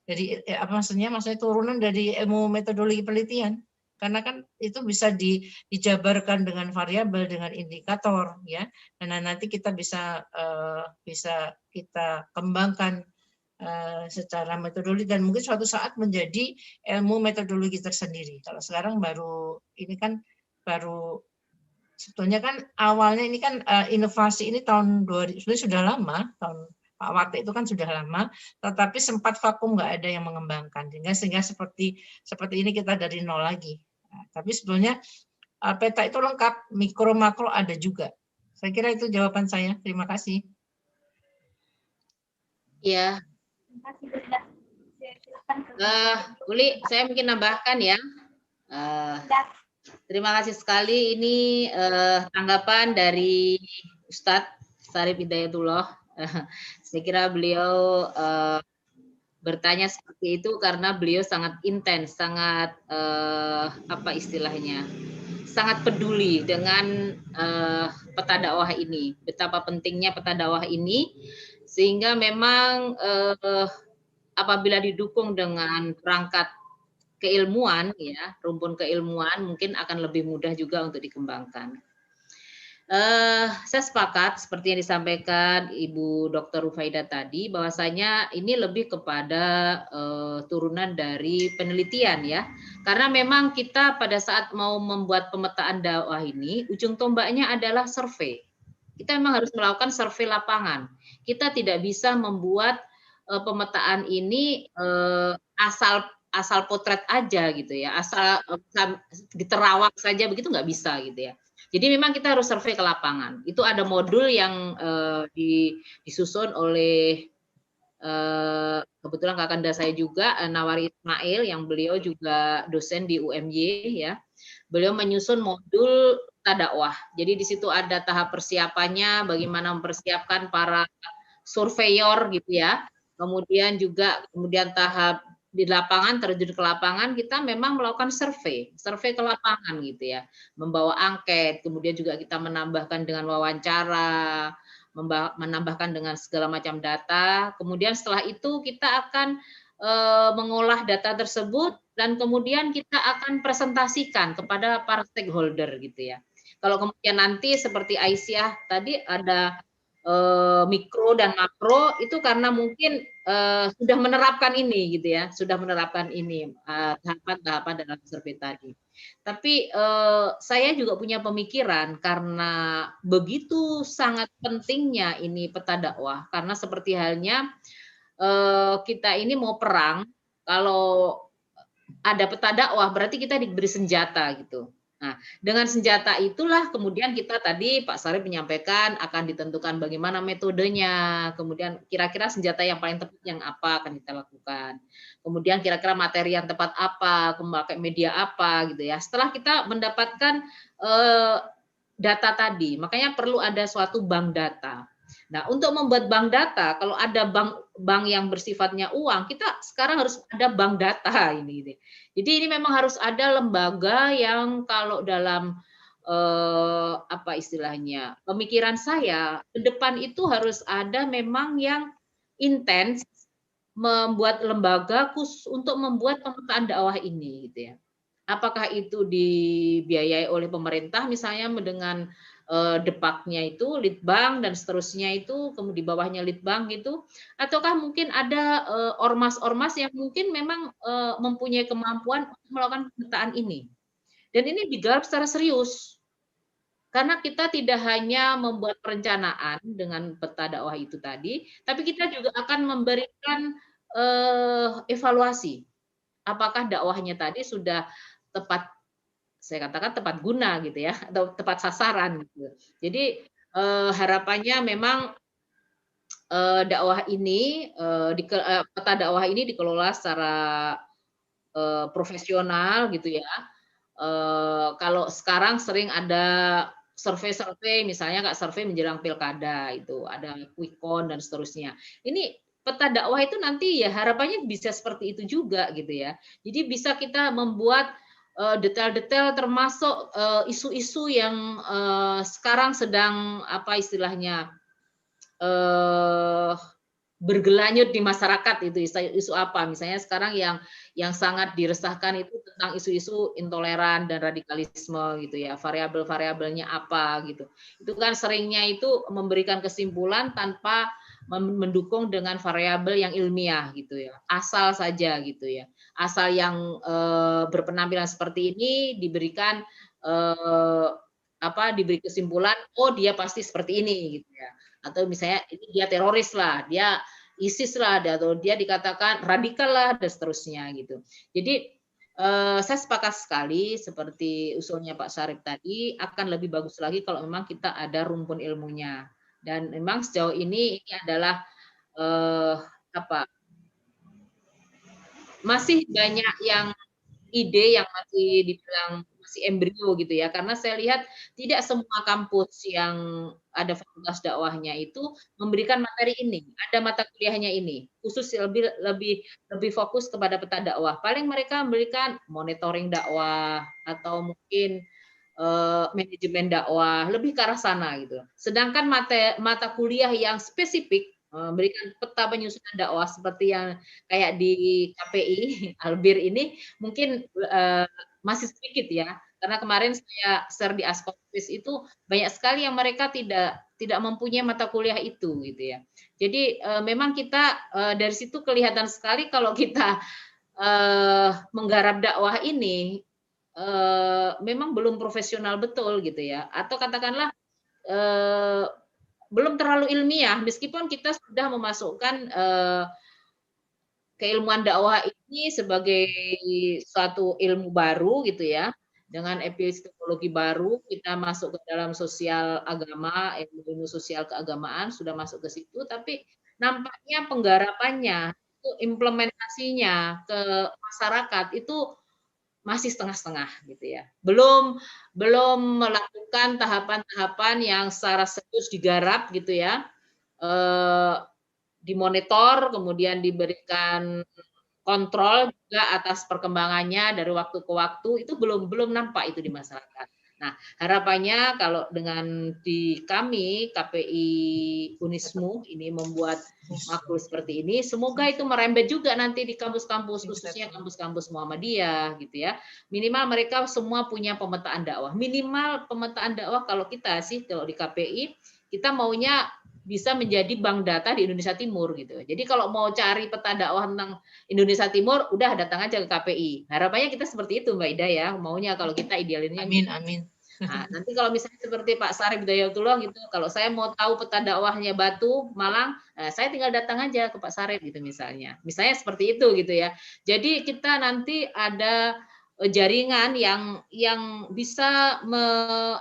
maksudnya turunan dari ilmu metodologi penelitian. Karena kan itu bisa dijabarkan dengan variabel, dengan indikator, ya. Dan nanti kita bisa kita kembangkan secara metodologi dan mungkin suatu saat menjadi ilmu metodologi tersendiri. Kalau sekarang sebetulnya kan awalnya ini kan inovasi ini tahun 2000 sudah lama, tahun Pak Wate itu kan sudah lama, tetapi sempat vakum nggak ada yang mengembangkan sehingga seperti ini kita dari nol lagi. Nah, tapi sebetulnya peta itu lengkap, mikro makro ada juga. Saya kira itu jawaban saya. Terima kasih. Ya. Terima kasih Bunda. Uli, saya mungkin nambahkan ya. Terima kasih sekali. Ini tanggapan dari Ustadz Sarif Hidayatullah. Saya kira beliau bertanya seperti itu karena beliau sangat intens, sangat sangat peduli dengan peta dakwah ini, betapa pentingnya peta dakwah ini, sehingga memang apabila didukung dengan perangkat keilmuan, ya, rumpun keilmuan, mungkin akan lebih mudah juga untuk dikembangkan. Saya sepakat seperti yang disampaikan Ibu Dr. Rufaidah tadi, bahwasanya ini lebih kepada turunan dari penelitian ya, karena memang kita pada saat mau membuat pemetaan dakwah ini ujung tombaknya adalah survei. kita memang harus melakukan survei lapangan. Kita tidak bisa membuat pemetaan ini asal potret aja gitu ya, asal diterawang saja begitu nggak bisa gitu ya. Jadi memang kita harus survei ke lapangan. Itu ada modul yang disusun oleh kebetulan kakanda saya juga, Nawari Ismail, yang beliau juga dosen di UMY ya. Beliau menyusun modul dakwah. Jadi di situ ada tahap persiapannya, bagaimana mempersiapkan para surveyor gitu ya. Kemudian tahap di lapangan, terjun ke lapangan, kita memang melakukan survei ke lapangan gitu ya, membawa angket, kemudian juga kita menambahkan dengan wawancara, menambahkan dengan segala macam data. Kemudian setelah itu kita akan mengolah data tersebut dan kemudian kita akan presentasikan kepada para stakeholder gitu ya. Kalau kemudian nanti seperti Aisyah tadi ada mikro dan makro, itu karena mungkin sudah menerapkan ini gitu ya, sudah menerapkan ini tahapan-tahapan dalam survei tadi. Tapi saya juga punya pemikiran karena begitu sangat pentingnya ini peta dakwah, karena seperti halnya kita ini mau perang, kalau ada peta dakwah berarti kita diberi senjata gitu. Nah, dengan senjata itulah kemudian kita tadi Pak Sarip menyampaikan akan ditentukan bagaimana metodenya, kemudian kira-kira senjata yang paling tepat yang apa akan kita lakukan. Kemudian kira-kira materi yang tepat apa, memakai media apa gitu ya. Setelah kita mendapatkan data tadi, makanya perlu ada suatu bank data. Nah, untuk membuat bank data, kalau ada bank yang bersifatnya uang, kita sekarang harus ada bank data ini. Jadi ini memang harus ada lembaga yang kalau dalam apa istilahnya, pemikiran saya ke depan itu harus ada memang yang intens membuat lembaga khusus untuk membuat pemetaan dakwah ini gitu ya. Apakah itu dibiayai oleh pemerintah misalnya dengan depaknya itu litbang dan seterusnya itu, kemudian di bawahnya litbang gitu, ataukah mungkin ada ormas-ormas yang mungkin memang mempunyai kemampuan untuk melakukan pemetaan ini. Dan ini digarap secara serius. Karena kita tidak hanya membuat perencanaan dengan peta dakwah itu tadi, tapi kita juga akan memberikan evaluasi. Apakah dakwahnya tadi sudah tepat, saya katakan tepat guna gitu ya, atau tepat sasaran gitu. Jadi harapannya memang dakwah ini peta dakwah ini dikelola secara profesional gitu ya. Kalau sekarang sering ada survei misalnya Kak, survei menjelang pilkada itu ada quick count dan seterusnya. Ini peta dakwah itu nanti ya harapannya bisa seperti itu juga gitu ya. Jadi bisa kita membuat detail-detail termasuk isu-isu yang sekarang sedang apa istilahnya bergelanyut di masyarakat, itu isu apa misalnya sekarang yang sangat diresahkan itu tentang isu-isu intoleran dan radikalisme gitu ya, variabel-variabelnya apa gitu. Itu kan seringnya itu memberikan kesimpulan tanpa mendukung dengan variabel yang ilmiah gitu ya, asal saja gitu ya, asal yang berpenampilan seperti ini diberikan diberi kesimpulan oh dia pasti seperti ini gitu ya, atau misalnya ini dia teroris lah, dia ISIS lah, atau dia dikatakan radikal lah dan seterusnya gitu. Jadi saya sepakat sekali seperti usulnya Pak Sarip tadi, akan lebih bagus lagi kalau memang kita ada rumpun ilmunya. Dan memang sejauh ini adalah masih banyak yang ide yang masih dibilang masih embrio gitu ya, karena saya lihat tidak semua kampus yang ada fakultas dakwahnya itu memberikan materi ini, ada mata kuliahnya ini, khusus lebih fokus kepada peta dakwah. Paling mereka memberikan monitoring dakwah atau mungkin manajemen dakwah, lebih ke arah sana gitu. Sedangkan mata kuliah yang spesifik memberikan peta penyusunan dakwah seperti yang kayak di KPI Albir ini mungkin masih sedikit ya, karena kemarin saya share di Askopis itu banyak sekali yang mereka tidak mempunyai mata kuliah itu gitu ya. Jadi memang kita dari situ kelihatan sekali kalau kita menggarap dakwah ini memang belum profesional betul gitu ya, atau katakanlah belum terlalu ilmiah, meskipun kita sudah memasukkan keilmuan dakwah ini sebagai suatu ilmu baru gitu ya, dengan epistemologi baru kita masuk ke dalam sosial agama, ilmu sosial keagamaan sudah masuk ke situ, tapi nampaknya penggarapannya, itu implementasinya ke masyarakat itu masih setengah-setengah gitu ya. Belum melakukan tahapan-tahapan yang secara serius digarap gitu ya. Dimonitor, kemudian diberikan kontrol juga atas perkembangannya dari waktu ke waktu, itu belum nampak itu di masyarakat. Nah, harapannya kalau dengan di kami KPI Unismu ini membuat makul seperti ini, semoga itu merembet juga nanti di kampus-kampus, khususnya kampus-kampus Muhammadiyah gitu ya. Minimal mereka semua punya pemetaan dakwah. Minimal pemetaan dakwah kalau kita sih kalau di KPI kita maunya bisa menjadi bank data di Indonesia Timur gitu. Jadi kalau mau cari peta dakwah tentang Indonesia Timur, udah datang aja ke KPI. Harapannya kita seperti itu Mbak Ida ya, maunya kalau kita idealinnya. Amin, amin. Nah, nanti kalau misalnya seperti Pak Sarif Hidayatullah gitu, kalau saya mau tahu peta dakwahnya Batu, Malang, saya tinggal datang aja ke Pak Sarif gitu misalnya. Misalnya seperti itu gitu ya. Jadi kita nanti ada jaringan yang bisa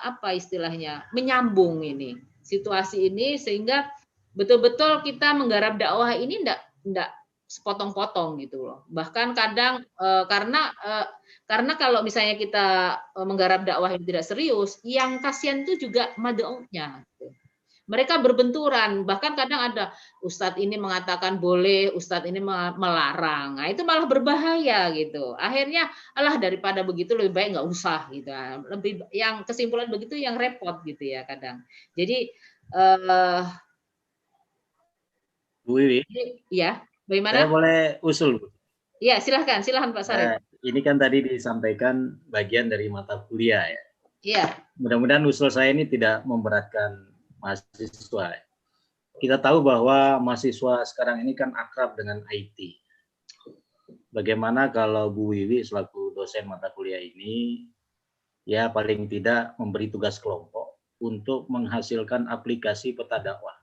apa istilahnya menyambung ini situasi ini sehingga betul-betul kita menggarap dakwah ini enggak sepotong-potong gitu loh. Bahkan kadang karena kalau misalnya kita menggarap dakwah yang tidak serius, yang kasihan itu juga mad'unya. Gitu. Mereka berbenturan, bahkan kadang ada ustadz ini mengatakan boleh, ustadz ini melarang. Nah, itu malah berbahaya gitu. Akhirnya alah daripada begitu lebih baik nggak usah gitu. Lebih yang kesimpulan begitu yang repot gitu ya kadang. Jadi Bu Wiwi, ya, bagaimana? saya boleh usul, Bu? Ya, silahkan Pak Sarif. Ini kan tadi disampaikan bagian dari mata kuliah ya. Iya. Mudah-mudahan usul saya ini tidak memberatkan mahasiswa. Kita tahu bahwa mahasiswa sekarang ini kan akrab dengan IT. Bagaimana kalau Bu Wiwi selaku dosen mata kuliah ini ya paling tidak memberi tugas kelompok untuk menghasilkan aplikasi peta dakwah.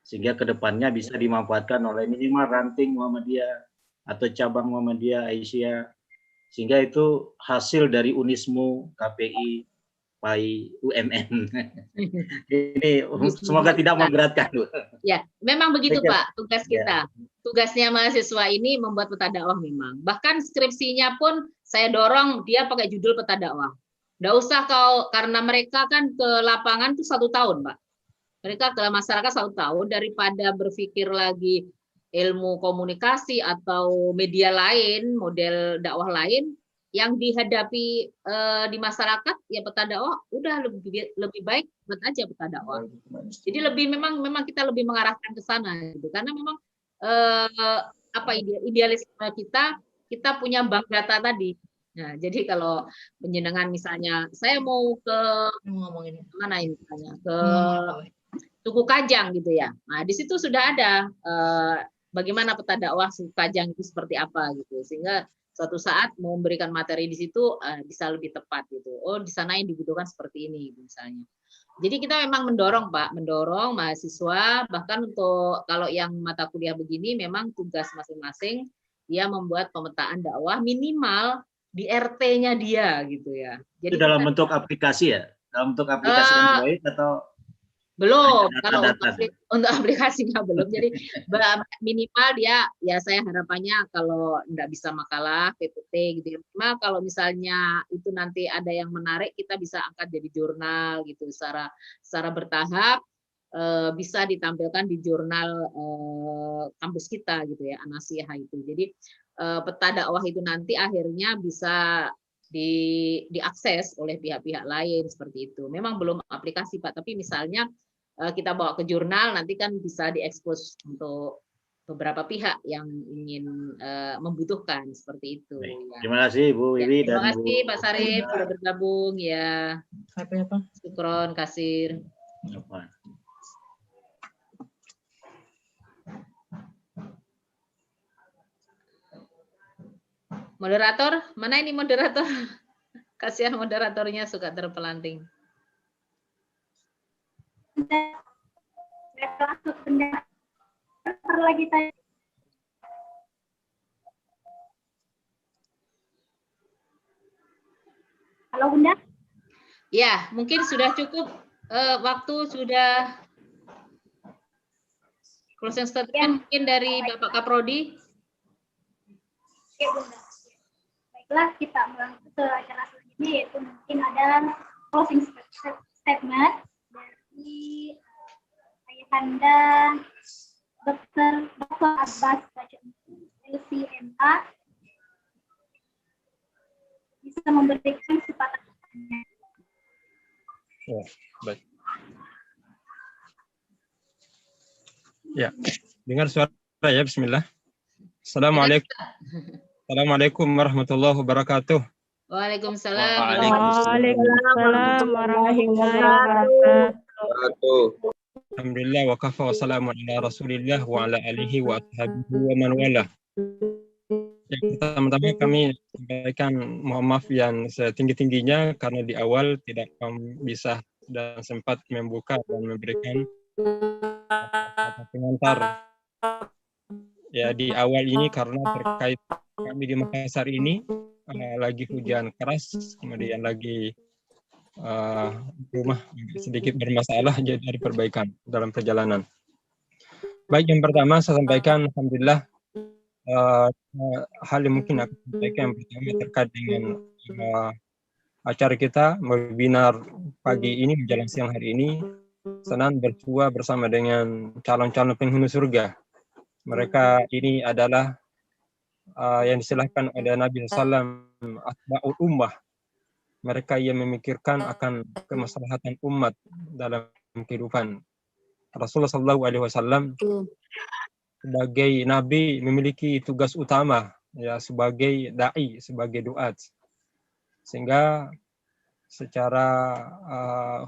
Sehingga kedepannya bisa dimanfaatkan oleh minimal ranting Muhammadiyah atau cabang Muhammadiyah Aisyah. Sehingga itu hasil dari Unismu, KPI, PAI, UMN. Ini semoga tidak memberatkan. Ya, memang begitu Pak, tugas kita. Tugasnya mahasiswa ini membuat peta dakwah memang. Bahkan skripsinya pun saya dorong dia pakai judul peta dakwah. Nggak usah karena mereka kan ke lapangan tuh 1 tahun, Pak. Mereka ke masyarakat 1 tahun daripada berpikir lagi ilmu komunikasi atau media lain, model dakwah lain yang dihadapi di masyarakat ya peta dakwah udah lebih baik buat aja peta dakwah. Jadi memang kita lebih mengarahkan ke sana gitu karena memang idealisme kita punya bank data tadi. Nah, jadi kalau penjenengan misalnya saya mau ke mana ini misalnya ke Tugu Kajang gitu ya. Nah, di situ sudah ada bagaimana peta dakwah Tugu Kajang itu seperti apa gitu. Sehingga suatu saat mau memberikan materi di situ bisa lebih tepat gitu. Oh, di sana yang dibutuhkan seperti ini misalnya. Jadi kita memang mendorong mahasiswa bahkan untuk kalau yang mata kuliah begini memang tugas masing-masing dia membuat pemetaan dakwah minimal di RT-nya dia gitu ya. Jadi itu dalam bentuk aplikasi ya? Dalam bentuk aplikasi yang baik atau belum, kalau untuk aplikasinya belum. Jadi minimal dia ya saya harapannya kalau enggak bisa makalah PPT gitu. Cuma kalau misalnya itu nanti ada yang menarik kita bisa angkat jadi jurnal gitu secara bertahap bisa ditampilkan di jurnal kampus kita gitu ya, An-Nasihah itu. Jadi peta dakwah itu nanti akhirnya bisa diakses oleh pihak-pihak lain seperti itu. Memang belum aplikasi Pak, tapi misalnya kita bawa ke jurnal nanti kan bisa diekspos untuk beberapa pihak yang ingin membutuhkan seperti itu. Ya. Terima kasih Bu Wiwi dan terima kasih Pak Sarif sudah bergabung ya. Apa? Syukron kasir. Moderator, mana ini moderator? Kasihan moderatornya suka terpelanting. langsung Bunda. Lagi tanya. Halo Bunda. Ya, mungkin sudah cukup waktu sudah closing statement Ya. mungkin dari Bapak Kaprodi. Oke Bunda. Baiklah, kita melanjut ke acara selanjutnya, yaitu mungkin ada closing statement dari Ayahanda Dr. Abbas LCMA, bisa memberikan kesempatan. Ya, baik. Ya, dengar suara ya, bismillah. Assalamualaikum. Assalamualaikum warahmatullahi wabarakatuh. Waalaikumsalam. Waalaikumsalam warahmatullahi wabarakatuh. Alhamdulillah wa kafa wa salamun ala Rasulillah wa ala alihi wa ashabihi wa man wala. Yang pertama-tama kami sampaikan mohon maaf yang setinggi-tingginya karena di awal tidak bisa dan sempat membuka dan memberikan pengantar ya di awal ini karena terkait kami di Makassar ini lagi hujan keras, kemudian lagi rumah sedikit bermasalah, jadi ada perbaikan dalam perjalanan. Baik, yang pertama saya sampaikan alhamdulillah hal yang mungkin aku sampaikan yang pertama terkait dengan acara kita webinar pagi ini menjelang siang hari ini, senang bersuah bersama dengan calon-calon penghuni surga. Mereka ini adalah yang disilahkan oleh Nabi SAW, atba'ul ummah. Mereka yang memikirkan akan kemaslahatan umat dalam kehidupan. Rasulullah SAW sebagai Nabi memiliki tugas utama ya sebagai dai, sebagai duat. Sehingga secara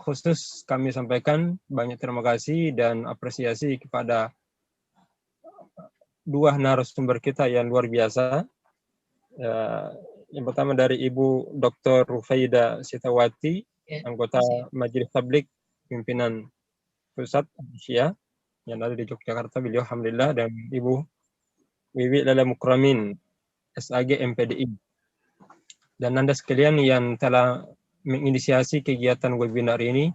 khusus kami sampaikan banyak terima kasih dan apresiasi kepada dua narasumber kita yang luar biasa. Yang pertama dari Ibu Dr. Rufaidah Sitawati, anggota Majelis Tablik Pimpinan Pusat Asia yang ada di Yogyakarta, beliau alhamdulillah, dan Ibu Wiwi Lala Mukramin, SAG MPDI. Dan Anda sekalian yang telah menginisiasi kegiatan webinar ini,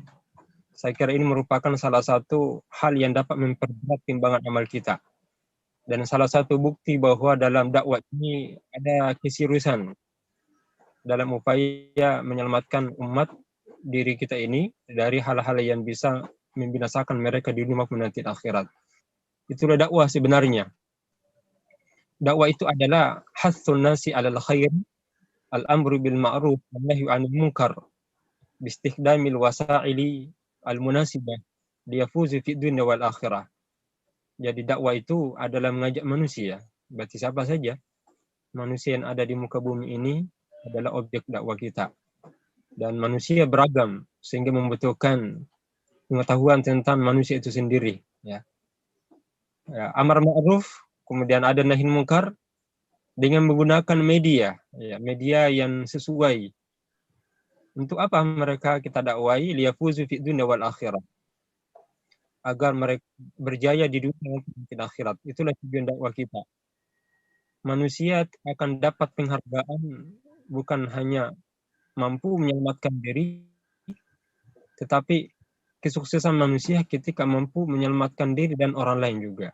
saya kira ini merupakan salah satu hal yang dapat memperberat timbangan amal kita. Dan salah satu bukti bahwa dalam dakwah ini ada keseriusan dalam upaya menyelamatkan umat diri kita ini dari hal-hal yang bisa membinasakan mereka di dunia maupun nanti akhirat. Itulah dakwah sebenarnya. Dakwah itu adalah hathun nasi alal khair, al-amru bil ma'ruf, wal nahyu 'anil munkar, bistikhdamil wasa'ili al-munasibah liyafuzu fid dunya wal akhirah. Jadi dakwah itu adalah mengajak manusia, berarti siapa saja manusia yang ada di muka bumi ini adalah objek dakwah kita. Dan manusia beragam sehingga membutuhkan pengetahuan tentang manusia itu sendiri. Ya. Amar ma'ruf, kemudian ada nahi munkar dengan menggunakan media, ya, media yang sesuai. Untuk apa mereka kita dakwai? Liyafuzu fid dunya wal akhirah. Agar mereka berjaya di dunia dan akhirat. Itulah tujuan dakwah kita. Manusia akan dapat penghargaan bukan hanya mampu menyelamatkan diri, tetapi kesuksesan manusia ketika mampu menyelamatkan diri dan orang lain juga.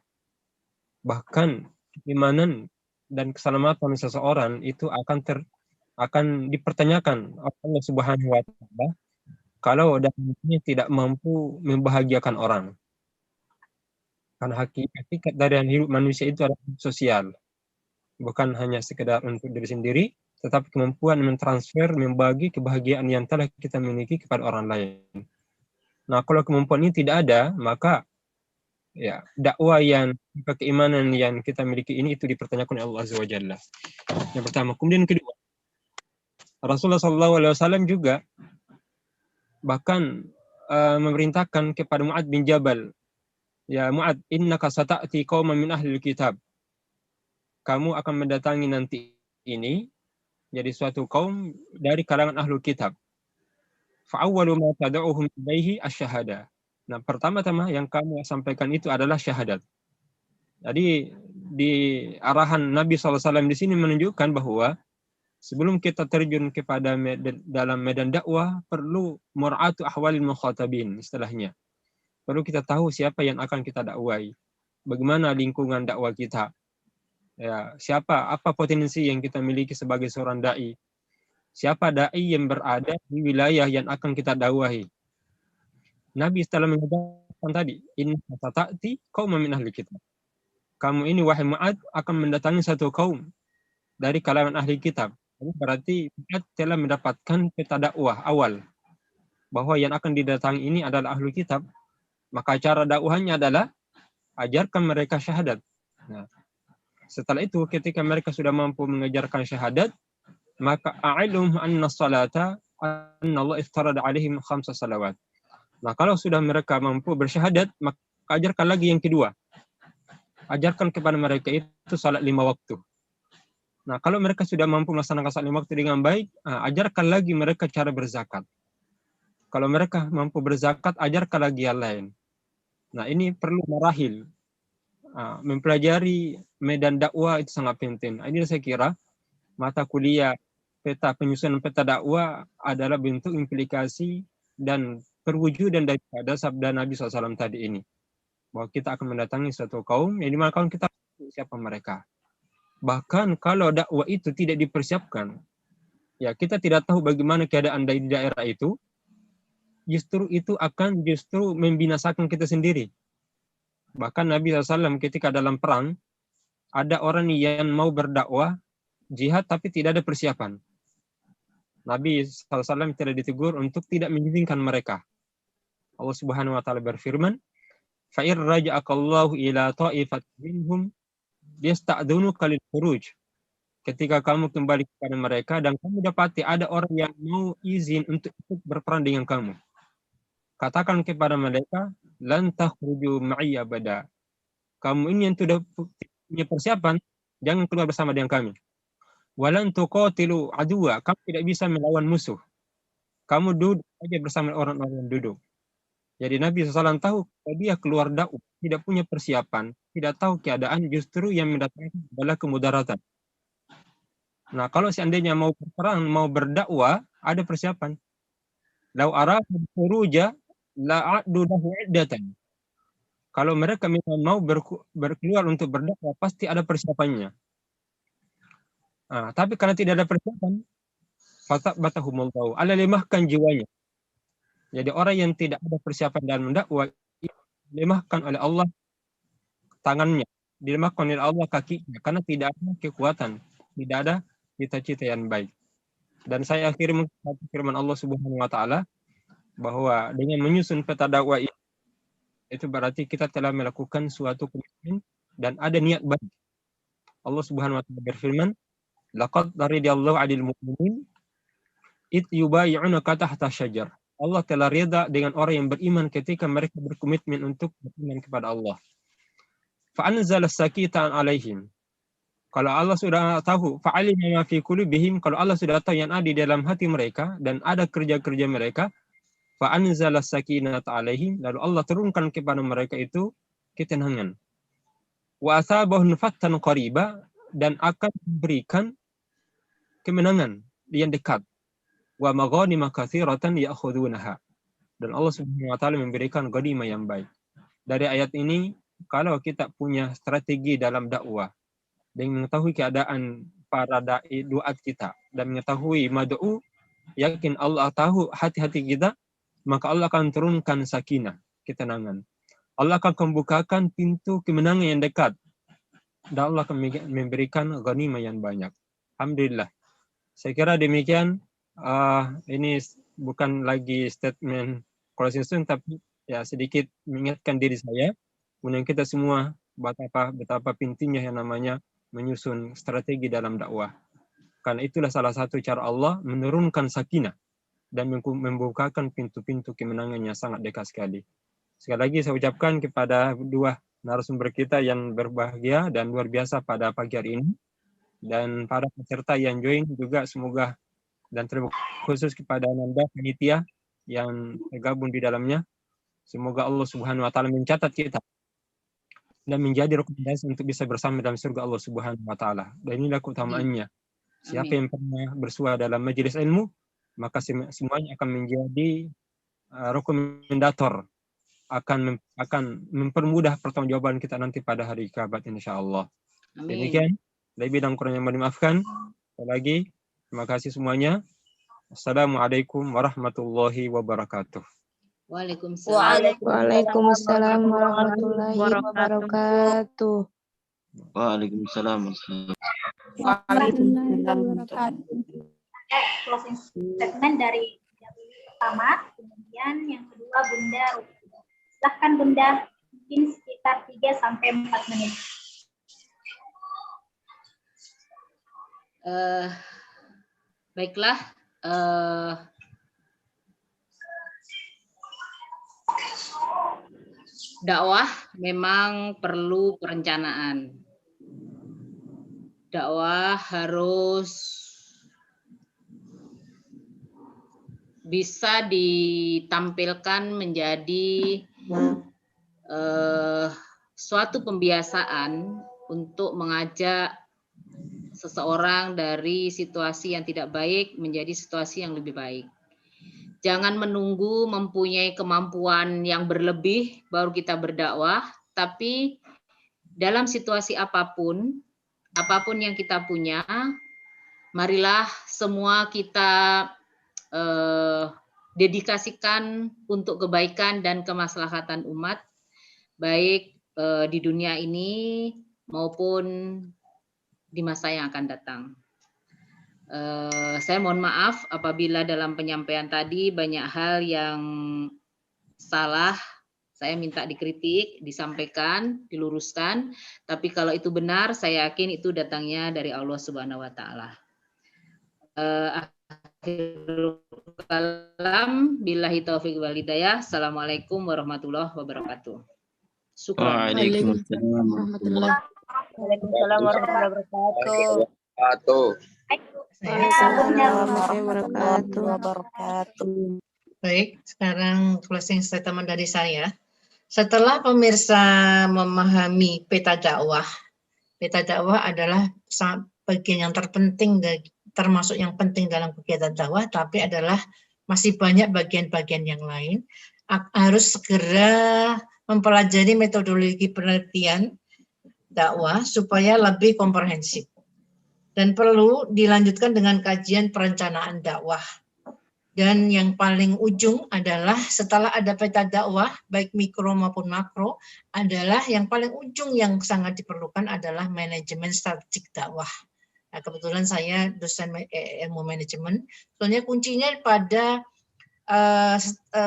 Bahkan keimanan dan keselamatan seseorang itu akan dipertanyakan oleh Allah Subhanahu wa taala kalau dalamnya tidak mampu membahagiakan orang. Karena hakikat dari hidup manusia itu adalah sosial. Bukan hanya sekedar untuk diri sendiri, tetapi kemampuan mentransfer, membagi kebahagiaan yang telah kita miliki kepada orang lain. Nah, kalau kemampuan ini tidak ada, maka ya dakwah yang keimanan yang kita miliki ini itu dipertanyakan oleh Allah Azza wa Jalla. Yang pertama, kemudian kedua, Rasulullah SAW juga bahkan memerintahkan kepada Mu'ad bin Jabal, ya Mu'ad, innaka sata'ti qauman min ahlil kitab. Kamu akan mendatangi nanti ini jadi suatu kaum dari kalangan ahlul kitab. Fa'awwalu ma tad'uhum ilaihi asy-syahadah. Nah, pertama-tama yang kamu sampaikan itu adalah syahadat. Jadi di arahan Nabi SAW di sini menunjukkan bahwa sebelum kita terjun kepada dalam medan dakwah, perlu mur'atu ahwalil mukhatabin istilahnya. Perlu kita tahu siapa yang akan kita dakwai, bagaimana lingkungan dakwah kita, ya, apa potensi yang kita miliki sebagai seorang dai, siapa dai yang berada di wilayah yang akan kita dakwahi. Nabi setelah mengatakan tadi, inna sata'ti qauman min ahli kitab. Kamu ini wahai Mu'ad akan mendatangi satu kaum dari kalangan ahli kitab. Berarti Mu'ad telah mendapatkan peta dakwah awal bahwa yang akan didatangi ini adalah ahli kitab. Maka cara dakwahnya adalah ajarkan mereka syahadat. Nah, setelah itu ketika mereka sudah mampu mengajarkan syahadat, maka a'ilum anna salata anna Allah iftarada alaihim 5 salawat. Nah, kalau sudah mereka mampu bersyahadat, maka ajarkan lagi yang kedua. Ajarkan kepada mereka itu salat 5 waktu. Nah, kalau mereka sudah mampu melaksanakan salat 5 waktu dengan baik, ajarkan lagi mereka cara berzakat. Kalau mereka mampu berzakat, ajarkan lagi yang lain. Nah, ini perlu marahil. Mempelajari medan dakwah itu sangat penting. Ini saya kira mata kuliah penyusunan peta dakwah adalah bentuk implikasi dan perwujudan daripada sabda Nabi SAW tadi ini. Bahwa kita akan mendatangi suatu kaum, yang dimana kaum kita tahu siapa mereka. Bahkan kalau dakwah itu tidak dipersiapkan, ya kita tidak tahu bagaimana keadaan di daerah itu, justru itu akan membinasakan kita sendiri. Bahkan Nabi SAW ketika dalam perang, ada orang yang mau berdakwah, jihad tapi tidak ada persiapan. Nabi SAW tidak ditegur untuk tidak mengizinkan mereka. Allah Subhanahu wa taala berfirman, "Fa'ir raja'akallahu ila ta'ifatin minhum yasta'dzunuka lil khuruj." Ketika kamu kembali kepada mereka dan kamu dapati ada orang yang mau izin untuk ikut berperang dengan kamu, katakan kepada mereka, "Lan takhruju ma'i abada." Kamu ini yang sudah punya persiapan, jangan keluar bersama dengan kami. Walan tuqatilu aduwa, kamu tidak bisa melawan musuh. Kamu duduk saja bersama orang-orang yang duduk. Jadi Nabi SAW tahu kalau dia keluar dakwah, tidak punya persiapan, tidak tahu keadaan, justru yang mendatangkan adalah kemudaratan. Nah, kalau seandainya mau berperang, mau berdakwah, ada persiapan. Lau aradu khuruja la'addu lahu iddatan. Kalau mereka memang mau berkeluar untuk berdakwah, pasti ada persiapannya. Tapi karena tidak ada persiapan, fatabbatahumullahu, Allah lemahkan jiwanya. Jadi orang yang tidak ada persiapan dalam dakwah, dilemahkan oleh Allah tangannya, dilemahkan oleh Allah kakinya, karena tidak ada kekuatan, tidak ada cita-cita yang baik. Dan saya akhiri mengatakan firman Allah Subhanahu wa taala bahwa dengan menyusun peta dakwah itu berarti kita telah melakukan suatu komitmen dan ada niat baik. Allah Subhanahu wa taala berfirman, "Laqad radiyallahu 'anil mu'minin id yubayyi'unaka tahta syajar." Allah telah rida dengan orang yang beriman ketika mereka berkomitmen untuk beriman kepada Allah. Fa anzala sakitatan 'alaihim. Kalau Allah sudah tahu, fa'alima ma fi qulubihim, kalau Allah sudah tahu yang ada di dalam hati mereka dan ada kerja-kerja mereka, fa anzala sakinata 'alaihim, lalu Allah turunkan kepada mereka itu ketenangan. Wa asabahum fathan qariba, dan akan memberikan kemenangan yang dekat. Wa maghanima katsiratan ya'khudunaha, dan Allah Subhanahu wa taala memberikan ghanimah yang baik. Dari ayat ini, kalau kita punya strategi dalam dakwah dan mengetahui keadaan para dai duat kita dan mengetahui mad'u, yakin Allah tahu hati-hati kita, maka Allah akan turunkan sakinah, ketenangan. Allah akan membukakan pintu kemenangan yang dekat, dan Allah akan memberikan ghanimah yang banyak. Alhamdulillah. Saya kira demikian. Ini bukan lagi statement closing statement, tapi ya sedikit mengingatkan diri saya, kemudian kita semua betapa pentingnya yang namanya menyusun strategi dalam dakwah. Karena itulah salah satu cara Allah menurunkan sakinah dan membukakan pintu-pintu kemenangannya sangat dekat sekali. Sekali lagi saya ucapkan kepada dua narasumber kita yang berbahagia dan luar biasa pada pagi hari ini, dan para peserta yang join juga semoga, dan terima khusus kepada Nanda panitia yang tergabung di dalamnya. Semoga Allah Subhanahu wa taala mencatat kita dan menjadi rekomendasi untuk bisa bersama dalam surga Allah Subhanahu wa taala. Dan inilah keutamaannya. Siapa yang pernah bersua dalam majelis ilmu, maka semuanya akan menjadi rekomendator, akan mempermudah pertanggungjawaban kita nanti pada hari kiamat insyaallah. Demikian, lebih dan kurangnya mohon dimaafkan. Sekali lagi, terima kasih semuanya. Assalamualaikum warahmatullahi wabarakatuh. Waalaikumsalam. Waalaikumsalam warahmatullahi wabarakatuh. Waalaikumsalam. Closing statement dari pertama, kemudian yang kedua Bunda Rufidah. Silahkan Bunda, mungkin sekitar 3-4 menit. Baiklah. Dakwah memang perlu perencanaan. Dakwah harus bisa ditampilkan menjadi suatu pembiasaan untuk mengajak seseorang dari situasi yang tidak baik menjadi situasi yang lebih baik. Jangan menunggu mempunyai kemampuan yang berlebih baru kita berdakwah, tapi dalam situasi apapun yang kita punya, marilah semua kita dedikasikan untuk kebaikan dan kemaslahatan umat, baik di dunia ini maupun di masa yang akan datang. Saya mohon maaf apabila dalam penyampaian tadi banyak hal yang salah. Saya minta dikritik, disampaikan, diluruskan. Tapi kalau itu benar, saya yakin itu datangnya dari Allah Subhanahu wa taala. Akhirul kalam, billahi taufiq wal hidayah. Assalamualaikum warahmatullahi wabarakatuh. Waalaikumsalam warahmatullahi wabarakatuh. Baik, sekarang closing statement dari saya. Setelah pemirsa memahami peta dakwah adalah bagian yang terpenting, termasuk yang penting dalam kegiatan dakwah, tapi adalah masih banyak bagian-bagian yang lain. Harus segera mempelajari metodologi penelitian dakwah supaya lebih komprehensif. Dan perlu dilanjutkan dengan kajian perencanaan dakwah. Dan yang paling ujung adalah setelah ada peta dakwah, baik mikro maupun makro, adalah yang paling ujung yang sangat diperlukan adalah manajemen strategik dakwah. Nah, kebetulan saya dosen ilmu manajemen, soalnya kuncinya pada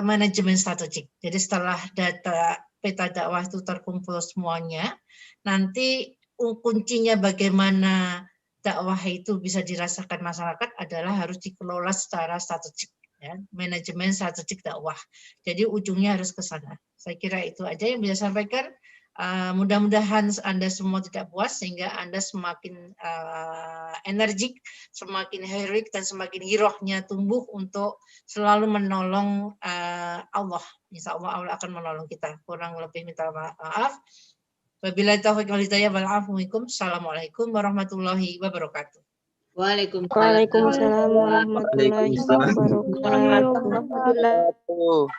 manajemen strategik. Jadi setelah data peta dakwah itu terkumpul semuanya, nanti kuncinya bagaimana dakwah itu bisa dirasakan masyarakat adalah harus dikelola secara strategik, ya, manajemen strategik dakwah. Jadi ujungnya harus ke sana. Saya kira itu aja yang bisa saya sampaikan. Mudah-mudahan Anda semua tidak puas sehingga Anda semakin energik, semakin heroik dan semakin girohnya tumbuh untuk selalu menolong Allah. Insya Allah Allah akan menolong kita. Kurang lebih minta maaf. Wabillahi taufiq wal hidayah wal afu minkum. Assalamualaikum warahmatullahi wabarakatuh. Waalaikumsalam warahmatullahi wabarakatuh.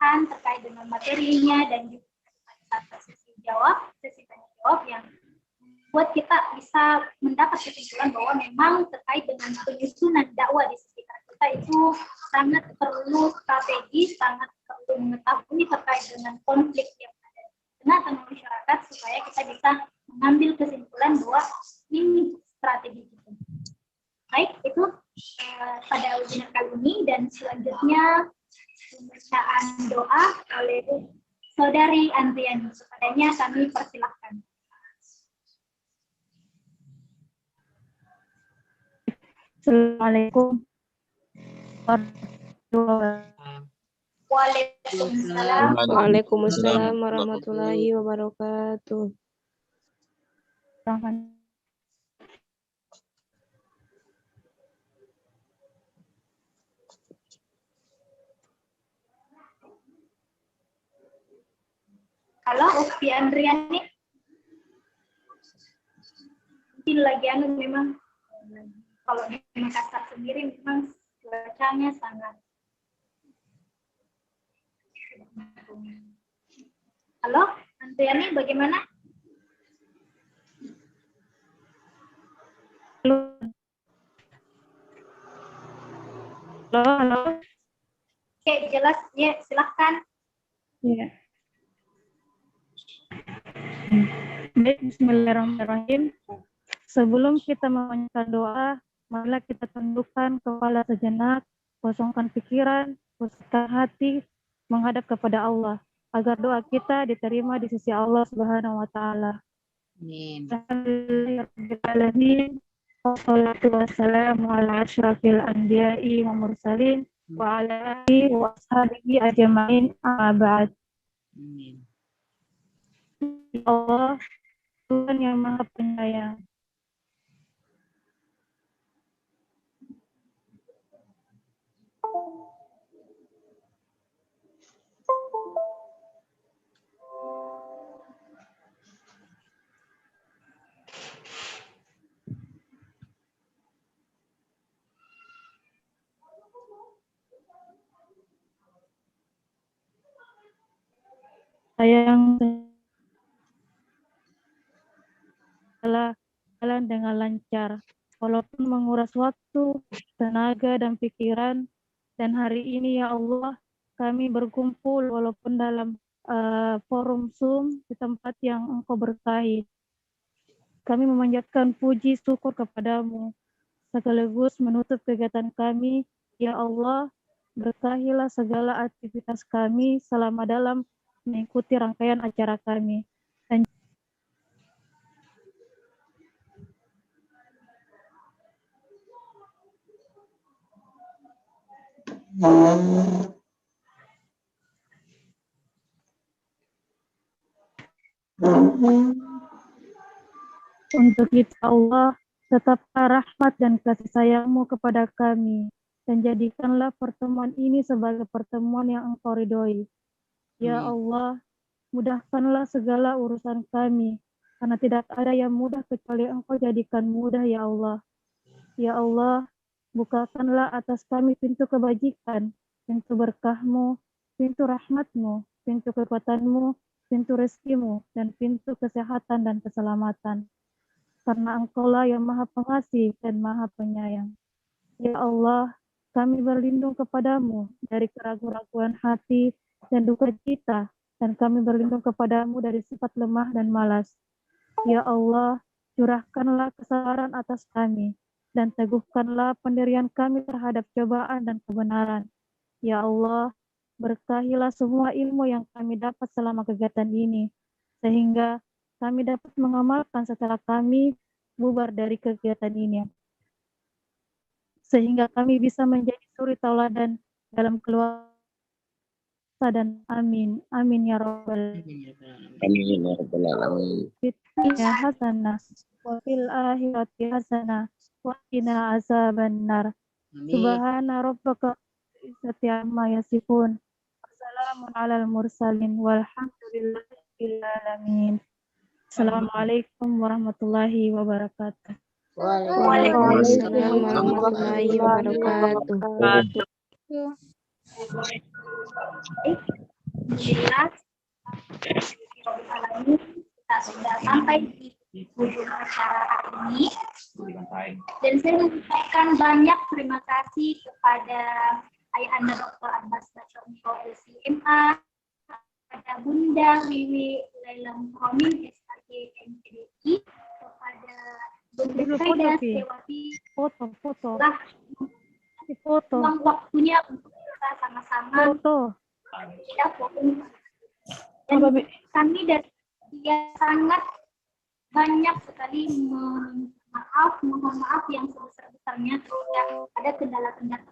Terkait dengan materinya dan juga sesi tanya jawab yang buat kita bisa mendapat kesimpulan bahwa memang terkait dengan penyusunan dakwah di sekitar kita itu sangat perlu strategi, sangat perlu mengetahui terkait dengan konflik yang ada di tengah-tengah masyarakat supaya kita bisa mengambil kesimpulan bahwa ini strategi kita. Baik, itu pada webinar kali ini, dan selanjutnya pembacaan doa oleh Saudari Andriani. Kepadanya kami persilahkan. Assalamualaikum Waalaikumsalam warahmatullahi wabarakatuh. Halo, Ukti Andriani. Mungkin lagi memang kalau di Makassar sendiri memang cuacanya sangat. Halo, Andriani bagaimana? Halo. Oke, jelas ya, silahkan. Ya. Baik, bismillahirrahmanirrahim. Sebelum kita memanjatkan doa, marilah kita tundukkan kepala sejenak, kosongkan pikiran, kosongkan hati, menghadap kepada Allah, agar doa kita diterima di sisi Allah Subhanahu wa Ta'ala. Amin. Alhamdulillahirrahmanirrahim. Wassalatu wassalamu ala asyrafil anbiya'i wa mursalin wa ala alihi wa ashabihi ajma'in, amma ba'd. Amin. Allah, Tuhan yang Maha Penyayang. Sayang jalan dengan lancar, walaupun menguras waktu, tenaga, dan pikiran. Dan hari ini ya Allah, kami berkumpul walaupun dalam forum Zoom di tempat yang Engkau berkahi. Kami memanjatkan puji syukur kepadamu, sekaligus menutup kegiatan kami. Ya Allah, berkahilah segala aktivitas kami selama dalam mengikuti rangkaian acara kami. Dan untuk itu Allah, tetaplah rahmat dan kasih sayang-Mu kepada kami, dan jadikanlah pertemuan ini sebagai pertemuan yang Engkau ridhoi. Ya Allah, mudahkanlah segala urusan kami, karena tidak ada yang mudah kecuali Engkau jadikan mudah ya Allah. Ya Allah, bukakanlah atas kami pintu kebajikan, pintu berkah-Mu, pintu rahmat-Mu, pintu kekuatan-Mu, pintu rezeki-Mu, dan pintu kesehatan dan keselamatan. Karena Engkaulah yang Maha Pengasih dan Maha Penyayang. Ya Allah, kami berlindung kepadamu dari keraguan-raguan hati dan duka cita, dan kami berlindung kepadamu dari sifat lemah dan malas. Ya Allah, curahkanlah kesabaran atas kami, dan teguhkanlah pendirian kami terhadap cobaan dan kebenaran. Ya Allah, berkahilah semua ilmu yang kami dapat selama kegiatan ini, sehingga kami dapat mengamalkan setelah kami bubar dari kegiatan ini. Sehingga kami bisa menjadi suri tauladan dalam keluarga dan amin. Amin ya Rabbal alamin. Fitnya hasanah, wa fil akhirati hasanah, wa qina azabannar. Subhana rabbaka izzati amma yasifun. Wassalamun alal mursalin walhamdulillahil alamin. Assalamualaikum warahmatullahi wabarakatuh. Waalaikumsalam warahmatullahi wabarakatuh. Kita sudah sampai di ujung acara hari ini, dan saya mengucapkan banyak terima kasih kepada Ayahanda Dr. Abbas Baconto LCMA, kepada Bunda Wiwi Laila Muhammad SRG MPDI, kepada Bunda Faida Sewati, Foto. uang waktunya untuk kita sama-sama kita fokus. Dan kami dari dia sangat banyak sekali mohon maaf yang sebesar-besarnya ketika ada kendala-kendala.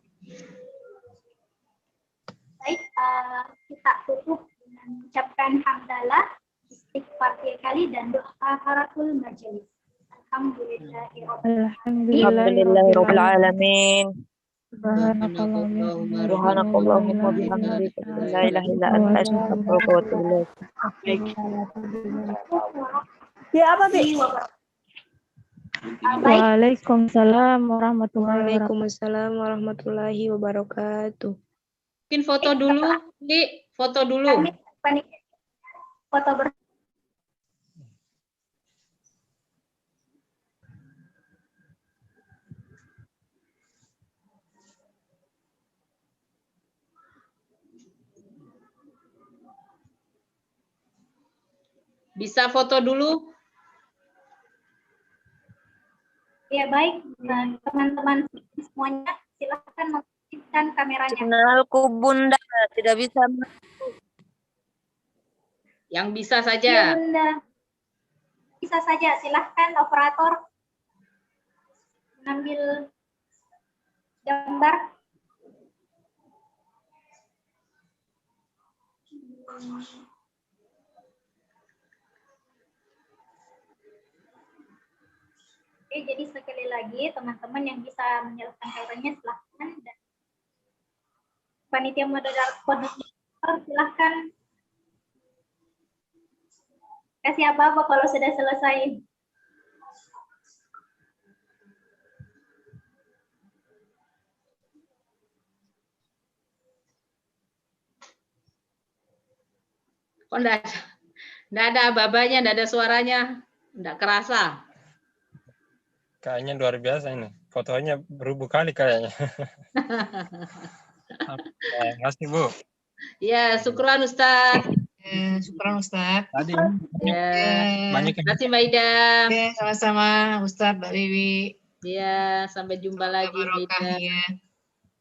Baik, kita tutup dengan mengucapkan hamdalah, istighfar 3 kali, dan doa kafaratul majelis. Alhamdulillahirabbil alamin. Subhanakallahumma bihamdika la ilaha illa anta astaghfiruka wa atubu ilaik. Ya apa sih? Waalaikumsalam warahmatullahi wabarakatuh. Waalaikumsalam warahmatullahi wabarakatuh. Mungkin foto dulu, Di, foto dulu. Foto Bisa foto dulu? Ya baik, teman-teman semuanya silahkan mengaktifkan kameranya. Signalku Bunda tidak bisa. Yang bisa Iya saja. Bunda, bisa saja. Silahkan operator mengambil gambar. Oke, jadi sekali lagi teman-teman yang bisa menyalakan kameranya silahkan, dan panitia moderator silahkan kasih apa-apa kalau sudah selesai. Kok enggak ada babanya, enggak ada suaranya, enggak kerasa. Kayaknya luar biasa ini. Fotonya berubah kali kayaknya. Terima kasih, Bu. Ya, syukran Ustaz. Syukran Ustaz. Tadi banyak. Terima kasih Mbak Ida. Ya, sama-sama Ustaz, Mbak Wiwi. Ya, sampai jumpa lagi Mbak Ida. Ya.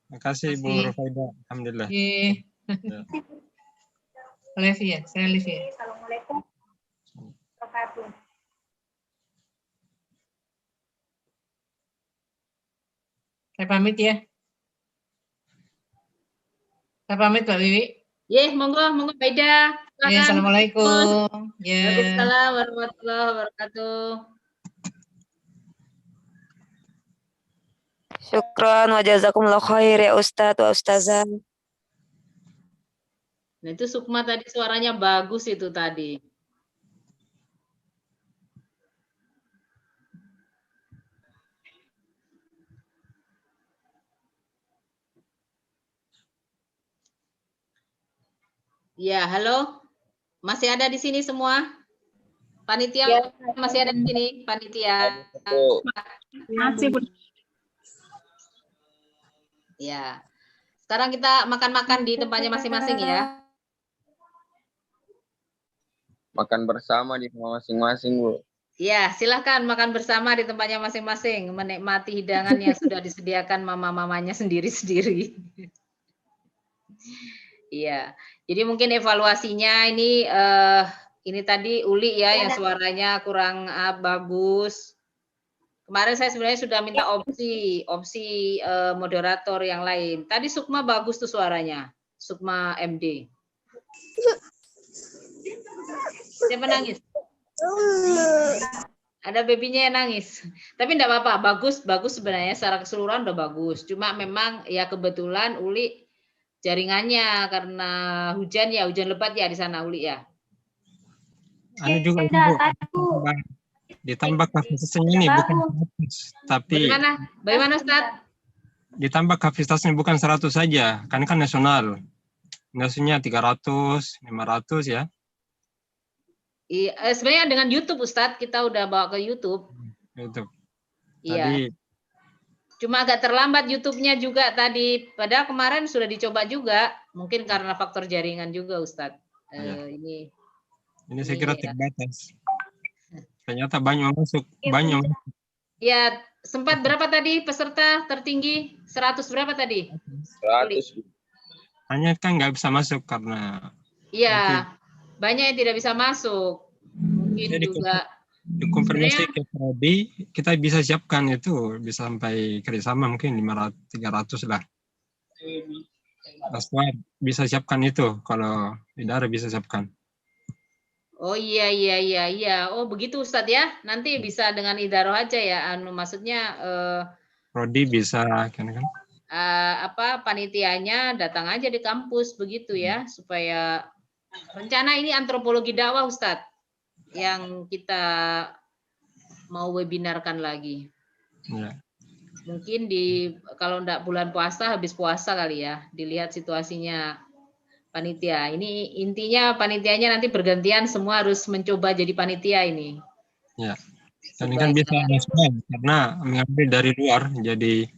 Terima kasih Bu Rufaida. Alhamdulillah. Ya. Live ya, saya live ya. Assalamualaikum warahmatullahi wabarakatuh. Saya pamit ya. Saya pamit Mbak Wiwi. Monggo Mbak Ida. Ya, assalamualaikum. Ya. Waalaikumsalam warahmatullahi wabarakatuh. Syukran wa jazakumullah khair ya Ustadz wa Ustazah. Nah, itu Sukma tadi suaranya bagus itu tadi. Ya, halo. Masih ada di sini semua? Panitia ya, masih ada di sini, panitia. Masih, Bu. Ya. Sekarang kita makan-makan di tempatnya masing-masing ya. Makan bersama di rumah masing-masing, Bu. Ya, silahkan makan bersama di tempatnya masing-masing, menikmati hidangan yang sudah disediakan mama-mamanya sendiri-sendiri. Iya, jadi mungkin evaluasinya ini tadi Uli ya yang suaranya kurang bagus. Kemarin saya sebenarnya sudah minta opsi moderator yang lain. Tadi Sukma bagus tuh suaranya, Sukma MD. Siapa nangis? Ada babynya yang nangis. Tapi enggak apa-apa, bagus sebenarnya secara keseluruhan udah bagus. Cuma memang ya kebetulan Uli jaringannya karena hujan lebat ya di sana Uli ya. Anu juga Bu, ditambah kapasitasnya ini bukan 100, tapi Bagaimana Ustaz? Ditambah kapasitasnya bukan 100 saja, kan nasional. Nasionalnya 300, 500 ya. Iya, sebenarnya dengan YouTube Ustadz, kita udah bawa ke YouTube. YouTube. Iya. Cuma agak terlambat YouTube-nya juga tadi. Padahal kemarin sudah dicoba juga. Mungkin karena faktor jaringan juga Ustadz. Iya. Ini saya kira terbatas. Ternyata banyak masuk. Banyak. Ya, sempat berapa tadi peserta tertinggi? 100 berapa tadi? 100. Hanya kan nggak bisa masuk karena... Iya. Banyak yang tidak bisa masuk. Mungkin juga dikonfirmasi ke Prodi, kita bisa siapkan itu bisa sampai kerjasama mungkin 300 lah. Aswar bisa siapkan itu kalau Idara bisa siapkan. Oh iya. Oh begitu Ustadz ya. Nanti bisa dengan Idaro aja ya. Maksudnya Prodi bisa kan? panitianya datang aja di kampus begitu ya, supaya rencana ini antropologi dakwah Ustadz yang kita mau webinarkan lagi. Ya. Mungkin kalau enggak bulan puasa, habis puasa kali ya, dilihat situasinya panitia. Ini intinya panitianya nanti bergantian, semua harus mencoba jadi panitia ini. Ya. Dan ini kan bisa semua karena mengambil dari luar, jadi